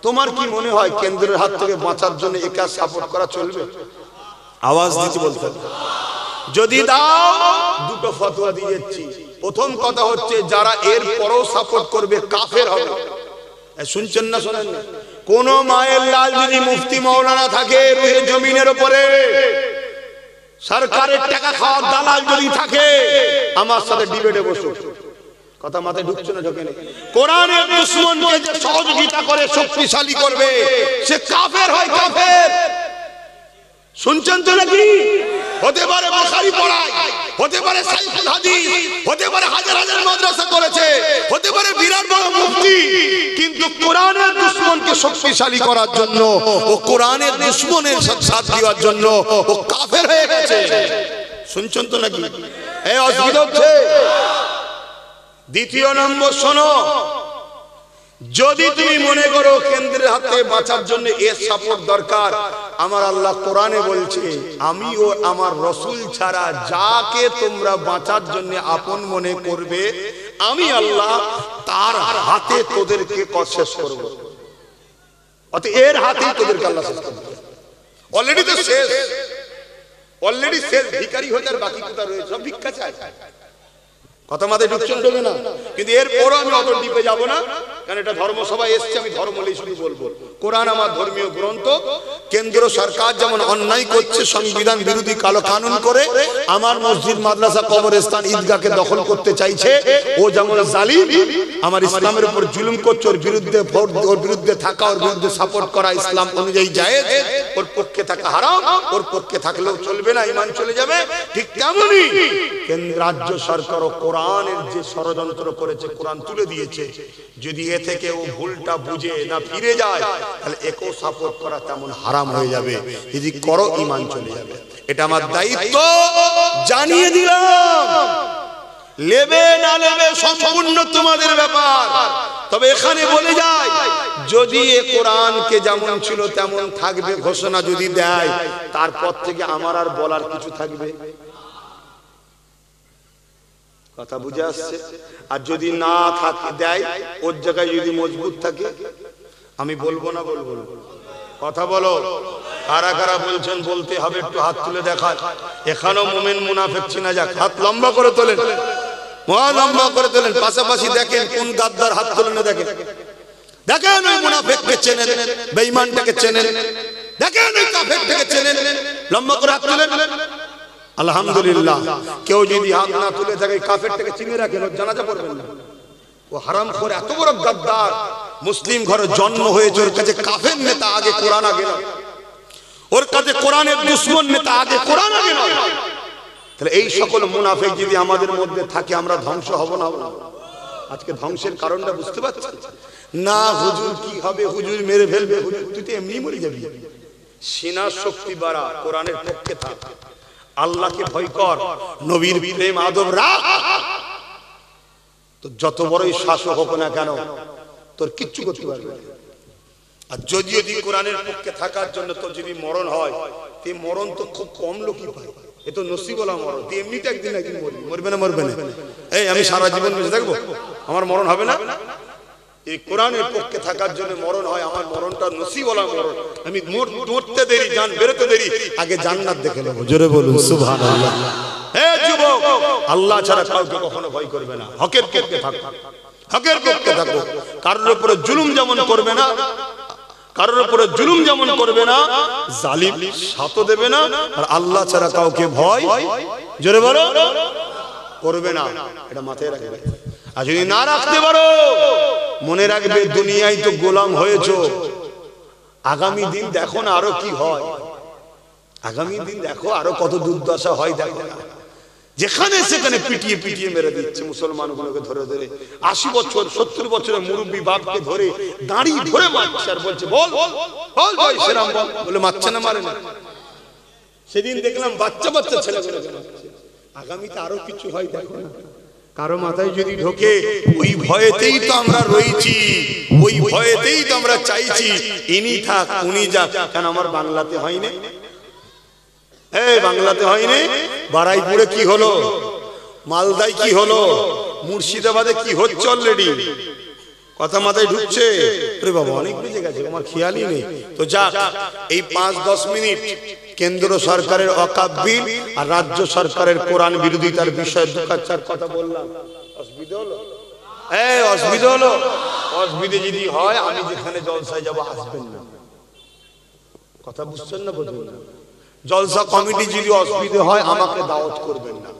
তোমার কি মনে হয় কেন্দ্রের হাত থেকে বাঁচার জন্য একা সাপোর্ট করা চলবে? আওয়াজ দিতে বলতে যদি দাও, দুটো ফতোয়া দিয়ে যাচ্ছি। প্রথম কথা হচ্ছে যারা এর পরও সাপোর্ট করবে কাফের হবে। শুনছেন না? শোনেন না? কোন মায়ের লাল যদি মুফতি মাওলানা থাকে রুহে জমিনের উপরে, সরকারের টাকা খাওয়ার দালাল যদি থাকে, আমার সাথে ডিবেটে বসো। কথা মাথায় ঢুকছে না? ঢোকে না? কোরআনের দুশমনকে যে সহযোগিতা করে শক্তিশালী করবে সে কাফের হয়, কাফের। শুনছেন তো নাকি? হতে পারে বুখারী পড়ায়, হতে পারে সাইফুল হাদিস, হতে পারে হাজার হাজার মাদ্রাসা করেছে, হতে পারে বিরাট বড় মুফতি, কিন্তু কোরআনের দুশমনকে শক্তিশালী করার জন্য ও কোরআনের দুশমনের সাথ দেওয়ার জন্য ও কাফের হয়ে গেছে। শুনছেন তো নাকি? এই অসুবিধা হচ্ছে। দ্বিতীয় নম্বর শোনো, যদি তুমি মনে করো কেন্দ্রের হাতে বাঁচার জন্য এর সাপোর্ট দরকার, আমার আল্লাহ কোরআনে বলছে আমি ও আমার রাসূল ছাড়া যাকে তোমরা বাঁচার জন্য আপন মনে করবে, আমি আল্লাহ তার হাতে তোদেরকে শেষ করব। অতএব এর হাতেই তোদেরকে আল্লাহ শেষ করবে। অলরেডি তো শেষ, অলরেডি শেষ। ভিখারি হয়ে যার বাকি কোথা রয়েছে? সব ভিক্ষা চায়। কথা মাথায় ঢুকছে না? কিন্তু এরপরও আমি অত ডিপে যাব না, কারণ এটা ধর্মসভায় এসছে, আমি ধর্ম নিয়ে শুধু বলবো। কোরআন আমার ধর্মীয় গ্রন্থ। কেন্দ্র সরকার যেমন অন্যায় করছে, সংবিধান বিরোধী কালো কানুন করে আমার মসজিদ, মাদ্রাসা, কবরস্থান, ঈদগাহকে দখল করতে চাইছে, ও যেমন জালিম আমার ইসলামের উপর জুলুম করছে, ওর বিরুদ্ধে ভোট, ওর বিরুদ্ধে থাকা, ওর বিরুদ্ধে সাপোর্ট করা ইসলাম অনুযায়ী জায়েজ, ওর পক্ষে থাকা হারাম, ওর পক্ষে থাকলেও চলবে না, ঈমান চলে যাবে। ঠিক তেমনি রাজ্য সরকারও কোরআনের যে ষড়যন্ত্র করেছে, কোরআন তুলে দিয়েছে, যদি এ থেকে ও ভুলটা বুঝে না ফিরে যায়, তাহলে একেও সাপোর্ট করা তেমন হারাম হয়ে যাবে। যদি করো, ঈমান চলে যাবে। এটা আমার দায়িত্ব, জানিয়ে দিলাম। লেবে না লেবে সম্পূর্ণ তোমাদের ব্যাপার। তবে এখানে বলে যায়, যদি এ কোরআনকে যেমন ছিল তেমন থাকবে ঘোষণা যদি দেয়, তারপর থেকে আমার আর বলার কিছু থাকবে? কথা বুঝে আসছে? আর যদি না থাকে দেয়, ওর জায়গায় যদি মজবুত থাকে, আমি বলবো না বলবো? কথা বলো। কারা কারা বলছেন বলতে হবে, একটু হাত তুলে দেখা। এখানেও মুমিন মুনাফিক চিনা যাক। হাত লম্বা করে তোলেন, লম্বা করে তোলেন। পাশাপাশি দেখেন কোন গাদ্দার হাত তোলেন, দেখেন দেখেন ওই মুনাফিককে চেনেন, বেঈমানটাকে চেনেন, দেখেন ওই কাফেরটাকে চেনেন। লম্বা করে হাত তোলেন। আলহামদুলিল্লাহ। কেউ যদি হাত না তুলে থাকে, কাফেরটাকে চিনে রাখেন, জানাজা পড়বেন না। ও হারামখোর, এত বড় গাদ্দার। মুসলিম ঘরে জন্ম হয়েছে, ওর কাছে কাফের নেতা আগে, কোরআন আগে না। ওর কাছে কোরআনের দুশমন নেতা আগে, কোরআন আগে না। তাহলে এই সকল মুনাফিক যদি আমাদের মধ্যে থাকে, আমরা ধ্বংস হব না? আজকে ধ্বংসের কারণটা বুঝতে পারছেন না? হুজুর কি হবে, হুজুর মেরে ফেলবে, হুজুর তুই তো এমনি মরে যাবি। সিনার শক্তি বাড়া, কোরআনের পক্ষে থাক, আল্লাহকে ভয় কর, নবীর প্রেম আদব রাখ। তো যত বড়ই শাসক হোক না কেন, তোর কিচ্ছু করতে পারবে না। আর যদি কোরআনের পক্ষে থাকার জন্য তোর যদি মরণ হয়, তে মরণ তো খুব কম লোকই পায়। এ তো নসিবওয়ালা মরণ। তুই এমনিতে একদিন একদিন মরবি, মরবে না? মরবে না? এই আমি সারা জীবন বেঁচে থাকবো, আমার মরণ হবে না? এই কোরআনের পক্ষে থাকার জন্য মরণ হয়, আমার মরণটা নসিবওয়ালা মরণ। আমি মরতে দেরি, জান বেরোতে দেরি, আগে জান্নাত দেখে নেবো। জোরে বলুন সুবহানাল্লাহ। হে যুবক, আল্লাহ ছাড়া কাউকে কখনো ভয় করবে না। হকের পক্ষে থাকো, হকের পক্ষে থাকো। কারোর উপরে জুলুম যেমন করবে না, কারোর উপরে জুলুম যেমন করবে না, জালিম সাথও দেবে না। আর আল্লাহ ছাড়া কাউকে ভয়, জোরে বলো, করবে না। এটা মাথায় রাখবে। আর যদি না রাখতে পারো, মনে রাখবে দুনিয়ায় তো গোলাম হয়েছো, আগামী দিন দেখো না আরো কি হয়। আগামী দিন দেখো আরো কত দুর্দশা হয়, দেখো না। যেখানে সেখানে পিটিয়ে পিটিয়ে মেরে দিচ্ছে মুসলমানগুলোকে ধরে ধরে। 80 বছর 70 বছরের মুরব্বী বাপকে ধরে দাঁড়ি ধরে মারছে, আর বলছে বল বল জয় শ্রীরাম বল, বলে মারছে না, মারে না। সেদিন দেখলাম বাচ্চা বাচ্চা ছেলেগুলোকে মারছে। আগামীতে আরো কিছু হয়, দেখো না। কারো মাথায় যদি ঢোকে, ওই ভয়েতেই তো আমরা রয়েছি, ওই ভয়েতেই তো আমরা চাইছি ইনি থাক উনি যাক। কেন আমার বাংলাতে হয়নি? বাংলাতে হয়নি? বারাইপুরে কি হলো, মালদায় কি হলো, মুর্শিদাবাদে কি হচ্ছে অলরেডি? কথা মাথায় ঢুকছে? আরে বাবা, অনেক বেজে গেছে, আমার খেয়ালই নেই। তো যাক, এই 5-10 মিনিট কেন্দ্র সরকারের ওয়াকফ বিল আর রাজ্য সরকারের কোরআন বিরোধিতার বিষয়ে দুকাচ্চার কথা বললাম। অসুবিধা হলো? অসুবিধা হলো? অসুবিধা যদি হয়, আমি যেখানে জলসায় যাব আসবেন না। কথা বুঝছেন না? বুঝবেন না? জলসা কমিটি যদি অসুবিধা হয়, আমাকে দাওয়াত করবেন না।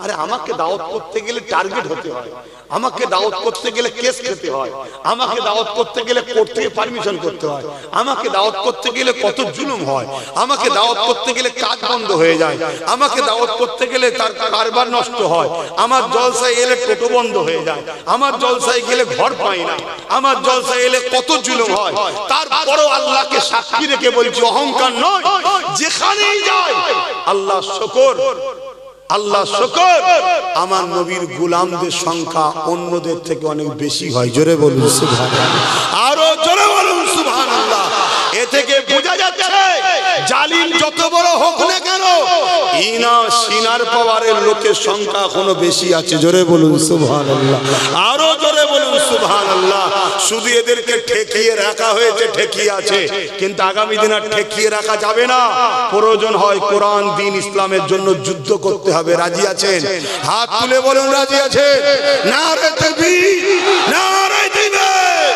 আরে আমাকে দাওয়াত করতে গেলে টার্গেট হতে হয়, আমাকে দাওয়াত করতে গেলে কেস খেতে হয়, আমাকে দাওয়াত করতে গেলে কোর্ট থেকে পারমিশন করতে হয়, আমাকে দাওয়াত করতে গেলে কত জুলুম হয়, আমাকে দাওয়াত করতে গেলে কাজ বন্ধ হয়ে যায়, আমাকে দাওয়াত করতে গেলে তার কারবার নষ্ট হয়, আমার জলসায় এলে টোটো বন্ধ হয়ে যায়, আমার জলসায় গেলে ঘর পাই না, আমার জলসায় এলে কত জুলুম হয়। তারপরও আল্লাহকে সাক্ষী রেখে বলছি, অহংকার নয়, যেখানেই যাই আল্লাহ শুকর, আল্লাহ শুকর, আমার নবীর গোলামদের সংখ্যা অন্যদের থেকে অনেক বেশি হয়। জোরে বলুন সুবহানাল্লাহ, আরো জোরে বলুন সুবহানাল্লাহ। এ থেকে বোঝা যাচ্ছে জালিম যত বড় হোক না কেন, ইনা সিনার পাওয়ারের লোকের সংখ্যা এখনো বেশি আছে। জোরে বলুন সুবহানাল্লাহ, আরো জোরে বলুন সুবহানাল্লাহ। শুধু এদেরকে ঠেকিয়ে রাখা হয়েছে, ঠেকিয়ে আছে, কিন্তু আগামী দিন আর ঠেকিয়ে রাখা যাবে না। প্রয়োজন হয় কোরআন দিন ইসলামের জন্য যুদ্ধ করতে হবে। রাজি আছেন? হাত তুলে বলুন রাজি আছেন? নারে তাকবীর, নারে তাকবীর।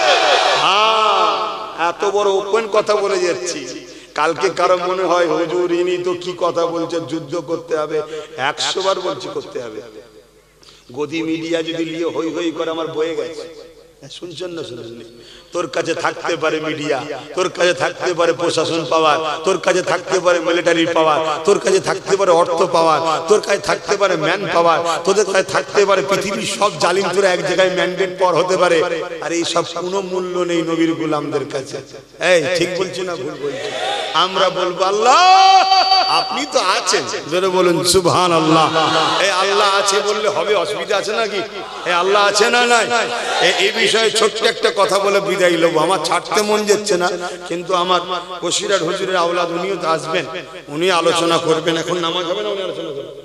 এত বড় ওপেন কথা বলে যাচ্ছি, কালকে কারো মনে হয় হুজুর ইনি তো কি কথা বলছে, যুদ্ধ করতে হবে। 100 বার বলছি করতে হবে। গদি মিডিয়া যদি নিয়ে হই হই করে আমার বয়ে গেছে। শুনছেন না? শুনলেন? তোর কাছে থাকতে পারে মিডিয়া, তোর কাছে থাকতে পারে প্রশাসন পাওয়ার, তোর কাছে থাকতে পারে মিলিটারি পাওয়ার, তোর কাছে থাকতে পারে অর্থ পাওয়ার, তোর কাছে থাকতে পারে ম্যান পাওয়ার, তোদের কাছে থাকতে পারে পৃথিবীর সব জালিম তোরা এক জায়গায় ম্যান্ডেট পাওয়ার হতে পারে। আর এই সব কোনো মূল্য নেই নবীর গোলামদের কাছে। এই ঠিক বলছি না ভুল বলছি? আমরা বলবো আল্লাহ আপনি তো আছেন। জোরে বলুন সুবহানাল্লাহ। এই আল্লাহ আছে বললে হবে, অসুবিধা আছে নাকি? এই আল্লাহ আছে না নাই? এই বিষয়ে ছোট্ট একটা কথা বলে বিদায় লব। আমার ছাড়তে মন যাচ্ছে না, কিন্তু আমার বসিরহাট হুজুরের আওলাদ উনিও তো আসবেন, উনি আলোচনা করবেন। এখন নামাজ হবে না? উনি আলোচনা করবেন,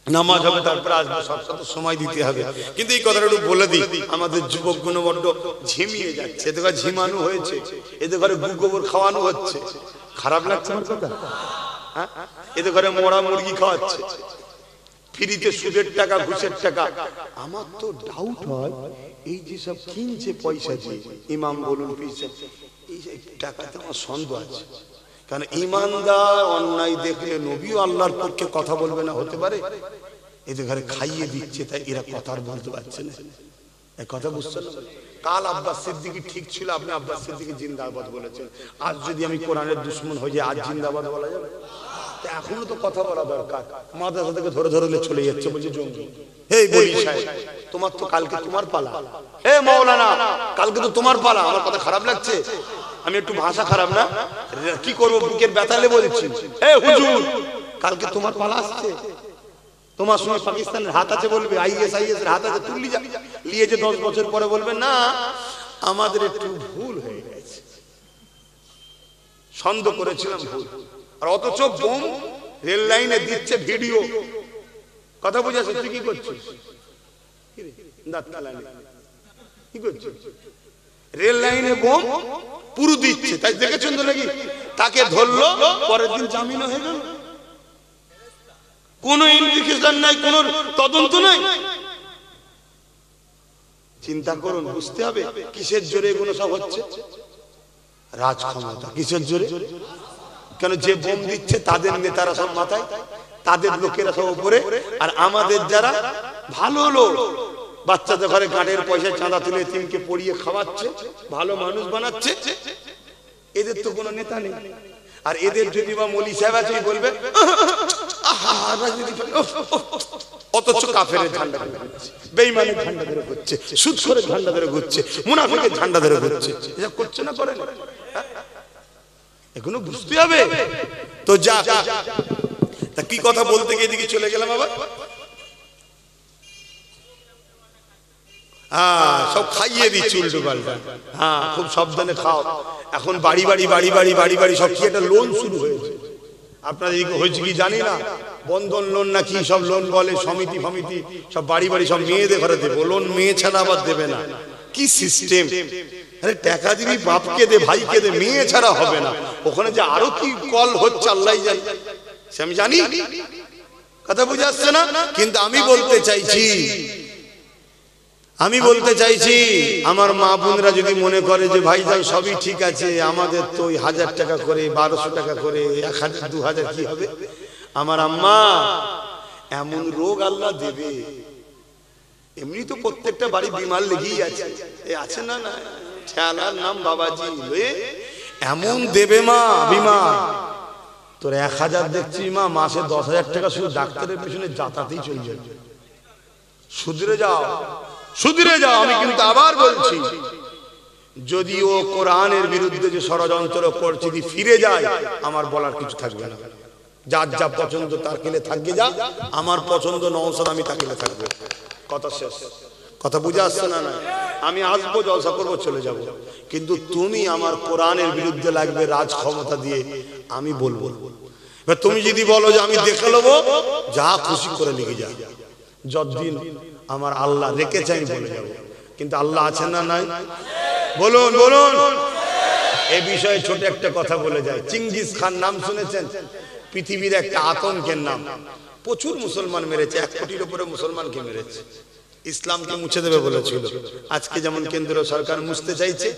নামাজ হবে, তারপরে আসবে। সব সময় দিতে হবে। কিন্তু এই কথাটা একটু বলে দিই, আমাদের যুবকগুলো বড্ড ঝিমিয়ে যাচ্ছে। এদের ঘরে ঝিমানো হয়েছে, এদের ঘরে গু গোবর খাওয়ানো হচ্ছে। খারাপ লাগছে আমার কথা? হ্যাঁ, এদের ঘরে মোড়া মুরগি খাওয়াচ্ছে, ফ্রিতে সুদের টাকা ঘুষের টাকা। আমার তো ডাউট হয় এই যে সব কিনছে পয়সা দিয়ে, ইমাম বলুন পিছে, এই টাকাতে আমার সন্দেহ আছে। কারণ ইমানদার অন্যায় দেখলে নবীও আল্লাহর পক্ষে কথা বলবে না, হতে পারে? এদের ঘরে খাইয়ে দিচ্ছে, তাই এরা কথা আর বলতে পারছে না। এই কথা বুঝছেন না? কাল আব্বাস সিদ্দিকী ঠিক ছিল, আপনি আব্বাস সিদ্দিকী জিন্দাবাদ বলেছেন। আজ যদি আমি কোরআনের দুশমন হয়ে যাই, আজ জিন্দাবাদ বলা যাবে? এখনো তো কথা বলা দরকার। মাদ্রাসা থেকে ধরে ধরে চলে যাচ্ছে, বলছে জঙ্গি। এই বলি সাহেব, তোমার তো কালকে তোমার পালা। হে মাওলানা, কালকে তো তোমার পালা। আমার কথা খারাপ লাগছে? আমি একটু ভাষা খারাপ না, কি করবো, বুকের ব্যথালে বলছি। হে হুজুর, কালকে তোমার পালা আসছে। তোমার সঙ্গে পাকিস্তানের হাত আছে বলবে, ISIS এর হাত আছে, তুললি যা নিয়েছে 10 বছর পরে বলবে না আমাদের একটু ভুল হয়ে গেছে, সন্দেহ করেছিলাম ভুল। আর অথচ বোম রেল লাইনে দিচ্ছে ভিডিও। কথা বুঝাচ্ছে? তুই কি করছিস? কি করছিস? রেল লাইনে বোম পুরো দিচ্ছে, তাই দেখেছেন তো নাকি? তাকে ধরলো, পরের দিন জামিন হয়ে গেল। কোন ইনভেস্টিগেশন নাই, কোন তদন্ত নাই। চিন্তা করুন, বুঝতে হবে কিসের জোরে এগুলো সব হচ্ছে। রাজ ক্ষমতা কিসের জোরে? কেন যে বোম দিচ্ছে তাদের নেতারা সব মাথায়, তাদের লোকেরা সব উপরে, আর আমাদের যারা ভালো লোক বাচ্চাদের ঘরে গাঁটের পয়সা চাঁদা তুলে এতিমকে পড়িয়ে খাওয়াচ্ছে, ভালো মানুষ বানাচ্ছে, এদের তো কোনো নেতা নেই। আর এদের যদি বা মৌলী সাহেব আছে বলবে অথচ কাফেরের ঝান্ডা ধরে ঘুরছে, বেঈমানের ঝান্ডা ধরে ঘুরছে, সুদখোরের ঝান্ডা ধরে ঘুরছে, মুনাফিকের ঝান্ডা ধরে ঘুরছে। এসব করছে না, করে না? এগুলো বুঝতে হবে তো। যা তা কি কথা বলতে গিয়ে এদিকে চলে গেলাম আবার। সব খাইয়ে দিচ্ছি উল্টো পাল্টা। হ্যাঁ, খুব সাবধানে খাও। এখন বাড়ি বাড়ি বাড়ি বাড়ি বাড়ি বাড়ি সব কি একটা লোন শুরু হয়েছে। আপনাদের এদিকে হয়েছে কি জানি না, বন্ধন লোন না কি সব লোন বলে, সমিতি ফমিতি সব বাড়ি বাড়ি সব মেয়েদের ঘরে দেবো লোন, মেয়ে ছাড়া আবার দেবে না। কি সিস্টেম! আরে টাকা দিবি বাপকে দে, ভাইকে দে, মেয়ে ছাড়া হবে না। ওখানে যে আরো কি কল হচ্ছে আল্লাহ জানে, সে আমি জানি। কথা বুঝে আসছে না? কিন্তু আমি বলতে চাইছি আমার মা বোনরা যদি মনে করে যে ভাইজান সবই ঠিক আছে, আমাদের তো 1000 টাকা করে, 1200 টাকা করে, 1000 2000 কি হবে? আমার আম্মা, এমন রোগ আল্লাহ দেবে। এমনি তো প্রত্যেকটা বাড়ি বিমার লেগেই আছে, আছে না? না, ঠেলার নাম বাবাজি, এমন দেবে মা বিমার, তোর 1000 দেখছি মা, মাসে 10,000 টাকা শুধু ডাক্তারের পেছনে যাতাতেই চলে যাবে। শুধরে যাও, শুধরে যাও। আমি কিন্তু আবার বলছি, যদি ও কোরআনের বিরুদ্ধে যে ষড়যন্ত্র করছে যদি ফিরে যায়, আমার বলার কিছু থাকবে না। যার যা পছন্দ তার কেলে থাকবে, যা আমার পছন্দ নওশাদ, আমি তাকেলে থাকবে। কথা শেষ। কথা বুঝে আসছে না? না, আমি আসবো, জলসা করবো, চলে যাব, কিন্তু তুমি আমার কোরআনের বিরুদ্ধে লাগবে রাজ ক্ষমতা দিয়ে, আমি বলবো। তুমি যদি বলো যে আমি দেখে নেবো, যা খুশি করে লিখে যা, যতদিন আমার আল্লাহ রেখেছে আমি বলে যাবো। কিন্তু আল্লাহ আছেন না নাই? বলুন বলুন। এ বিষয়ে ছোট একটা কথা বলে যায়। চিঙ্গিস খান নাম শুনেছেন? পৃথিবীর একটা আতঙ্কের নাম। প্রচুর মুসলমান মেরেছে, 1 কোটির উপরে মুসলমানকে মেরেছে। ইসলামকে মুছে দেবে বলেছিল। আজকে যেমন কেন্দ্র সরকার মুছতে চাইছে,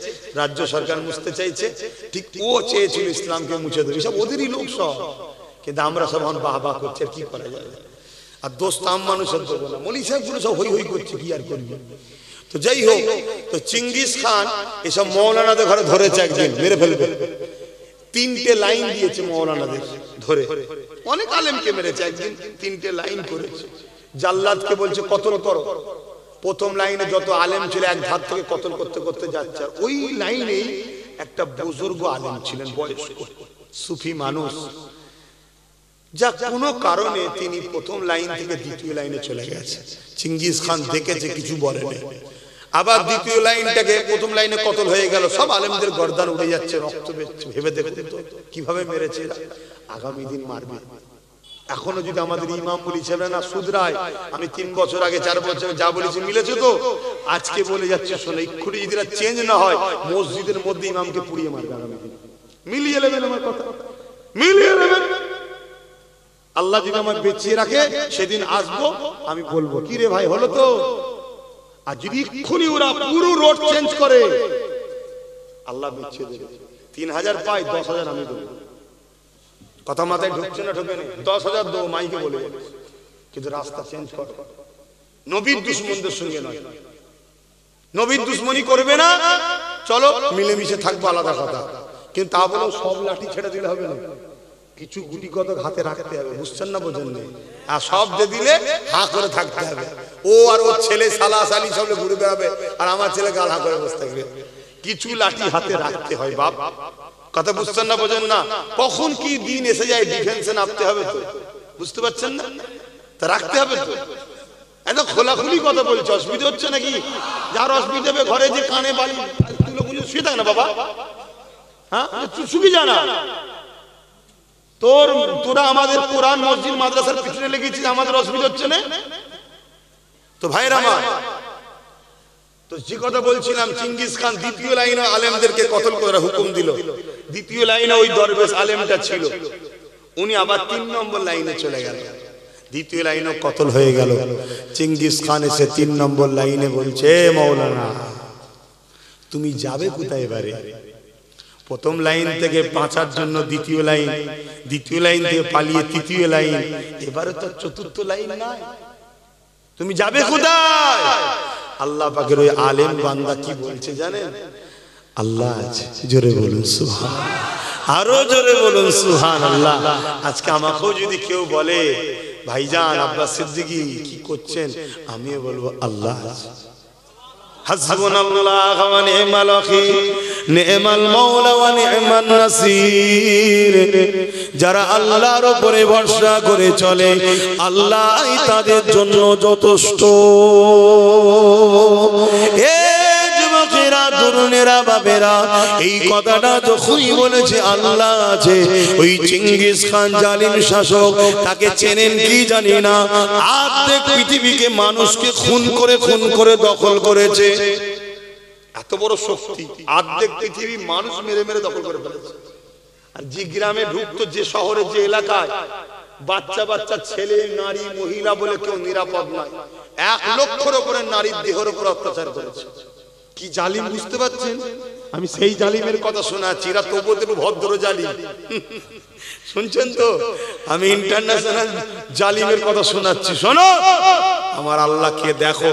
রাজ্য সরকার মুছতে চাইছে, ঠিক ও চেয়েছিল ইসলামকে মুছে দেবে। সব ওদেরই লোক সব। কিন্তু আমরা সব বাহ বাহ করছি, আর কি করা যায়? আর দোস্ত আম মানুষের দেবো না, মৌলী সাহেবগুলো সব হই হই করছে, কি আর করবি? তো যাই হোক, তো চিঙ্গিস খান এসব মৌলানাদের ঘরে ধরেছে, একদিন মেরে ফেলবে। 3টে লাইন দিয়েছে মৌলানাদের ধরে, অনেক আলেমকে মেরেছে, একদিন 3টে লাইন করেছে। জাল্লাদকে বলছে কতল করো। প্রথম লাইনে যত আলেম ছিল এক ধার থেকে কতল করতে করতে যাচ্ছে। ওই লাইনেই একটা বুজুর্গ আলেম ছিলেন, বয়স্ক সুফি মানুষ, যা কোনো কারণে তিনি প্রথম লাইন থেকে দ্বিতীয় লাইনে চলে গেছে। চিঙ্গিস খান দেখেছে, কিছু বলেনি। আবার দ্বিতীয় লাইনটাকে, প্রথম লাইনে কতল হয়ে গেল, সব আলেমদের গর্দান উড়ে যাচ্ছে, রক্ত বেরোচ্ছে। ভেবে দেখুন তো কিভাবে মেরেছে। আগামী দিন মারবে। এখনো যদি আমাদের ইমাম বলেছে না শুধরায়, আমি 3 বছর আগে 4 বছর যা বলেছি মিলেছে তো, আজকে বলে যাচ্ছে শোনো, এক্ষুনি যদি চেঞ্জ না হয় মসজিদের মধ্যে ইমামকে পুড়িয়ে মারবে আগামী দিন। মিলিয়ে নেবেন আমার কথা, মিলিয়ে নেবেন। আল্লাহ যদি আমাকে বেঁচিয়ে রাখে, সেদিন আসবো, আমি বলবো কি রে ভাই হলো তো। আর যদি এক্ষুনি ওরা পুরো রোড চেঞ্জ করে, আল্লাহ বেঁচিয়ে দেবে। 3000 পাই, 10,000 আমি দেবো। কথা মাথায় ঢুকছে না? ঢোকে না? 10,000 দেবো, মাইকে বলে। কিন্তু রাস্তা চেঞ্জ কর, নবীর দুশমনদের সঙ্গে নয়। নবীর দুশমনি করবে না, চলো মিলেমিশে থাকবো, আলাদা কথা। কিন্তু তা বলেও সব লাঠি ছেড়ে দিলে হবে না, কিছু গুটি কত হাতে রাখতে হবে। বুঝছেন না? বোঝেন না? আর সব দিয়ে দিলে হা করে থাকতে হবে। ও আর ওর ছেলে সালা সালি সব ঘুরে বেড়াবে, আর আমার ছেলে গাল হা করে বসে থাকবে। কিছু লাঠি হাতে রাখতে হয় বাপ। কথা বুঝছেন না? বোঝেন না? কখন কি দিন এসে যায়, ডিফেন্সে নামতে হবে তো। বুঝতে পারছেন না? তা রাখতে হবে তো। এত খোলাখুলি কথা বলছে, অসুবিধা হচ্ছে নাকি? যার অসুবিধা হবে ঘরে যে কানে বালি তুলো গুলো শুয়ে থাক না বাবা। হ্যাঁ, শুকি জানা তোরা আমাদের কোরআন মসজিদ মাদ্রাসার পিছনে লেগেছিস, আমাদের অসুবিধা হচ্ছে না তো ভাইরা আমার। তো যে কথা বলছিলাম, চিঙ্গিস খান দ্বিতীয় লাইনে আলেমদেরকে কতল করার হুকুম দিল। দ্বিতীয় লাইনে ওই দরবেশ আলেমটা ছিল, উনি আবার 3 নম্বর লাইনে চলে গেল। দ্বিতীয় লাইনও কতল হয়ে গেল। চিঙ্গিস খান এসে 3 নম্বর লাইনে বলছে, মৌলানা তুমি যাবে কোথায় এবারে? প্রথম লাইন থেকে বাঁচার জন্য দ্বিতীয় লাইন, দ্বিতীয় লাইন থেকে পালিয়ে তৃতীয় লাইন, এবারে তো 4র্থ লাইন নাই, তুমি যাবে কোথায়? আল্লাহ পাকের ওই আলেম বান্দা কি বলছে জানেন? আল্লাহ আছে, জোরে বলুন সুবহানাল্লাহ, আরো জোরে বলুন সুবহানাল্লাহ। আজকে আমাকেও যদি কেউ বলে ভাইজান আব্বাস সিদ্দিকী কি করছেন, আমিও বলবো আল্লাহ আছে। হাসবুনাল্লাহ ওয়া নি'মাল ওয়াকিল, নি'মাল মাওলা ওয়া নি'মান নাসির। যারা আল্লাহর উপরে ভরসা করে চলে, আল্লাহই তাদের জন্য যথেষ্ট। এ যুবকেরা, তরুণেরা, বাবেরা, এই কথাটা যখনই বলেছে আল্লাহ আছে, ওই চিঙ্গিস খান জালিম শাসক, তাকে চেনেন কি জানি না, অর্ধেক পৃথিবীকে মানুষকে খুন করে দখল করেছে। এত বড় শক্তি, অর্ধেক পৃথিবী মানুষ মেরে মেরে দখল করে ফেলেছে। আর যে গ্রামে ঢুকতো, যে শহরে, যে এলাকায়, বাচ্চা বাচ্চা ছেলে নারী মহিলা বলে কেউ নিরাপদ নয়। 1 লক্ষের উপরে নারীর দেহের উপর অত্যাচার করেছে। কি জালিম বুঝতে পারছেন? আমি সেই জালিমের কথা শোনাচ্ছি, এরা তবু ভদ্র জালিম। শুনছেন তো? আমি ইন্টারন্যাশনাল জালিমের কথা শোনাচ্ছি, শোনো। আমার আল্লাহকে দেখো।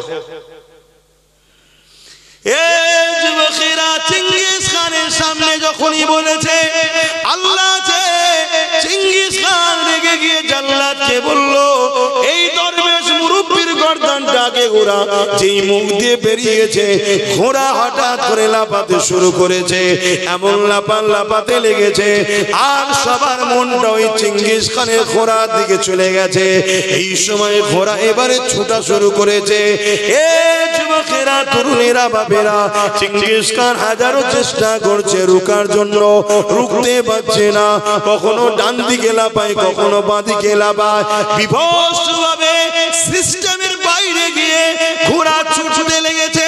এই যুবকেরা, চিঙ্গিস খানের সামনে যখনই বলেছে আল্লাহ আছে, চিঙ্গিস খান রেগে গিয়ে জাল্লাদকে বলল, এই দরবেশ মুরব্বির গর্দানটাকে ঘোড়া যেই মুখ দিয়ে বেরিয়েছে, ঘোড়া হঠাৎ করে লাফাতে শুরু করেছে। এমন লাফাতে লেগেছে, আর সবার মনটা ওই চিঙ্গিস খানের ঘোড়ার দিকে চলে গেছে। এই সময় ঘোড়া এবারে ছোটা শুরু করেছে। এই যুবকেরা, তরুণেরা, বাবেরা, চেঙ্গিস খান হাজারো চেষ্টা করছে রুকার জন্য, রুখতে পারছে না। কখনো ডান দিকে লাফায়, কখনো বাঁ দিকে লাফায়, বিভৎসভাবে সিস্টেমের বাইরে গিয়ে ঘোড়া ছুটতে লেগেছে।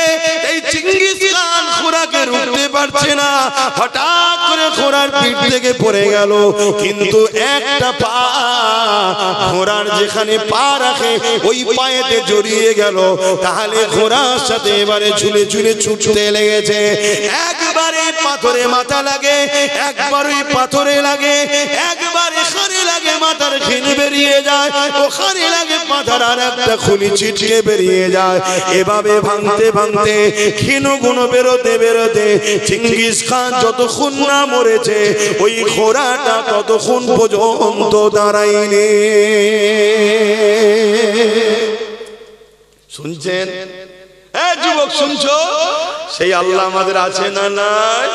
এই চেঙ্গিস খান ঘোড়াকে রুখতে পারছে না। হঠাৎ করে ঘোড়ার পিঠ থেকে পড়ে গেল, কিন্তু একটা পা ঘোড়ার যেখানে পা রাখে ওই পায়েতে জড়িয়ে গেল। তাহলে ঘোড়ার সাথে এবারে ঝুলে ঝুলে ছুটতে লেগেছে। একবারে পাথরে মাথা লাগে, একবার ওই পাথরে লাগে, একবার এখানে লাগে মাথার খিন বেরিয়ে যায়, ওখানে লাগে মাথার আর একটা খুলি ছিটকে বেরিয়ে যায়। এভাবে ভাঙতে ভাঙতে ক্ষীণ গুণ বেরোতে বেরোতে চেঙ্গিস খান যতক্ষণ না মরেছে ওই ঘোড়াটা ততক্ষণ পর্যন্ত দাঁড়ায়নি। শুনছেন? যুবক শুনছো? সেই আল্লাহ আমাদের আছে না নাই?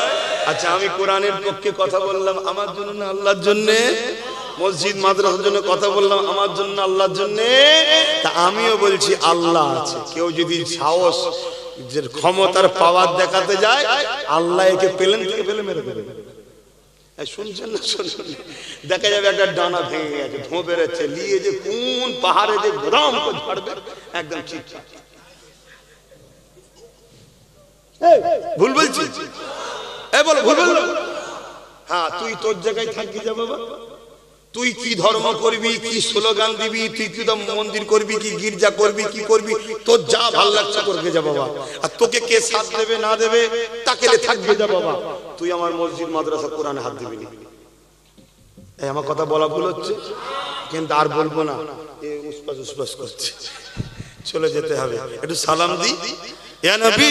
আচ্ছা, আমি কোরআনের পক্ষে কথা বললাম আমার জন্য না আল্লাহর জন্য? মসজিদ মাদ্রাসার জন্য কথা বললাম আমার জন্য আল্লাহর জন্য? তা আমিও বলছি আল্লাহ আছে। কেউ যদি সাহস যে ক্ষমতার পাওয়ার দেখাতে যায়, আল্লাহ একে প্লেন থেকে ফেলে মেরে দেবে। শুনছেন না? শুনুন, দেখা যাবে একটা ডানা ভেঙে গেছে, ধোঁ বেরোচ্ছে, নিয়ে যে কোন পাহাড়ে যে গ্রাম ঝাড়বে একদম ঠিকঠাক। ভুল বলছি? বলো ভুল বললো? হ্যাঁ, তুই তোর জায়গায় থাকি যা বাবা। তুই কি ধর্ম করবি, কি স্লোগান দিবি, তুই কি মন্দির করবি, কি গির্জা করবি, কি করবি, তোর যা ভাল লাগছে করবে যা বাবা। আর তোকে কে সাথ দেবে না দেবে তাকে থাকবে যা বাবা। তুই আমার মসজিদ মাদ্রাসা কোরআনে হাত দিবি না। আমার কথা বলা ভুল হচ্ছে কিন্তু আর বলবো না, উসপাস উসপাস করছে, চলে যেতে হবে। একটু সালাম দি, ইয়া নবী।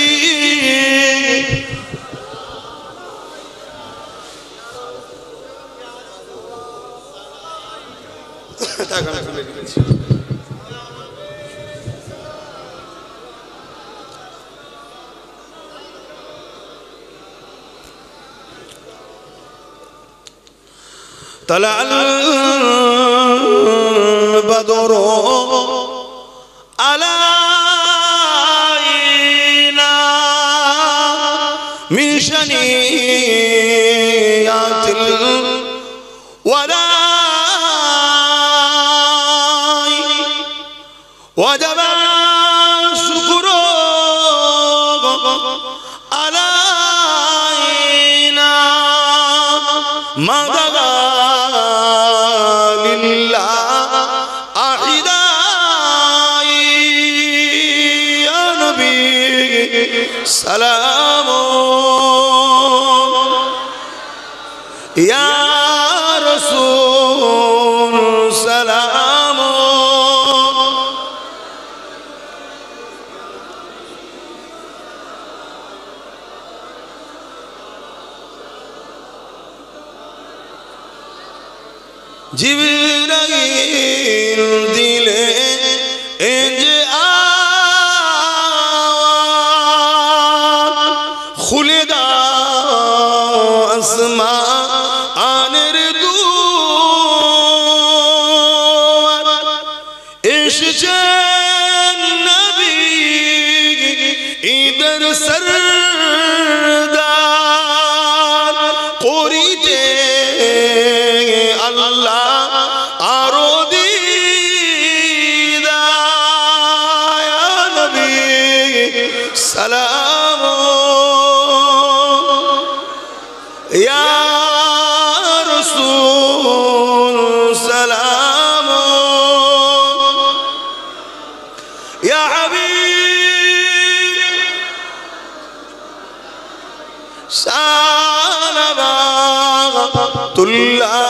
طلع البدر علينا من شنيعة الولاء وجب الشكر علينا مدد سلام يا رسول سلام জিবরাইল দিলে যে খুলে দাও আসমানের দুয়ার, এসেছেন নবী ঈদের সরদার, করিতে আল্লাহ আরো দিদার। নবী সালাম ইয়া রাসূল সালাম ইয়া হাবিব সালাওয়াতুল্লাহ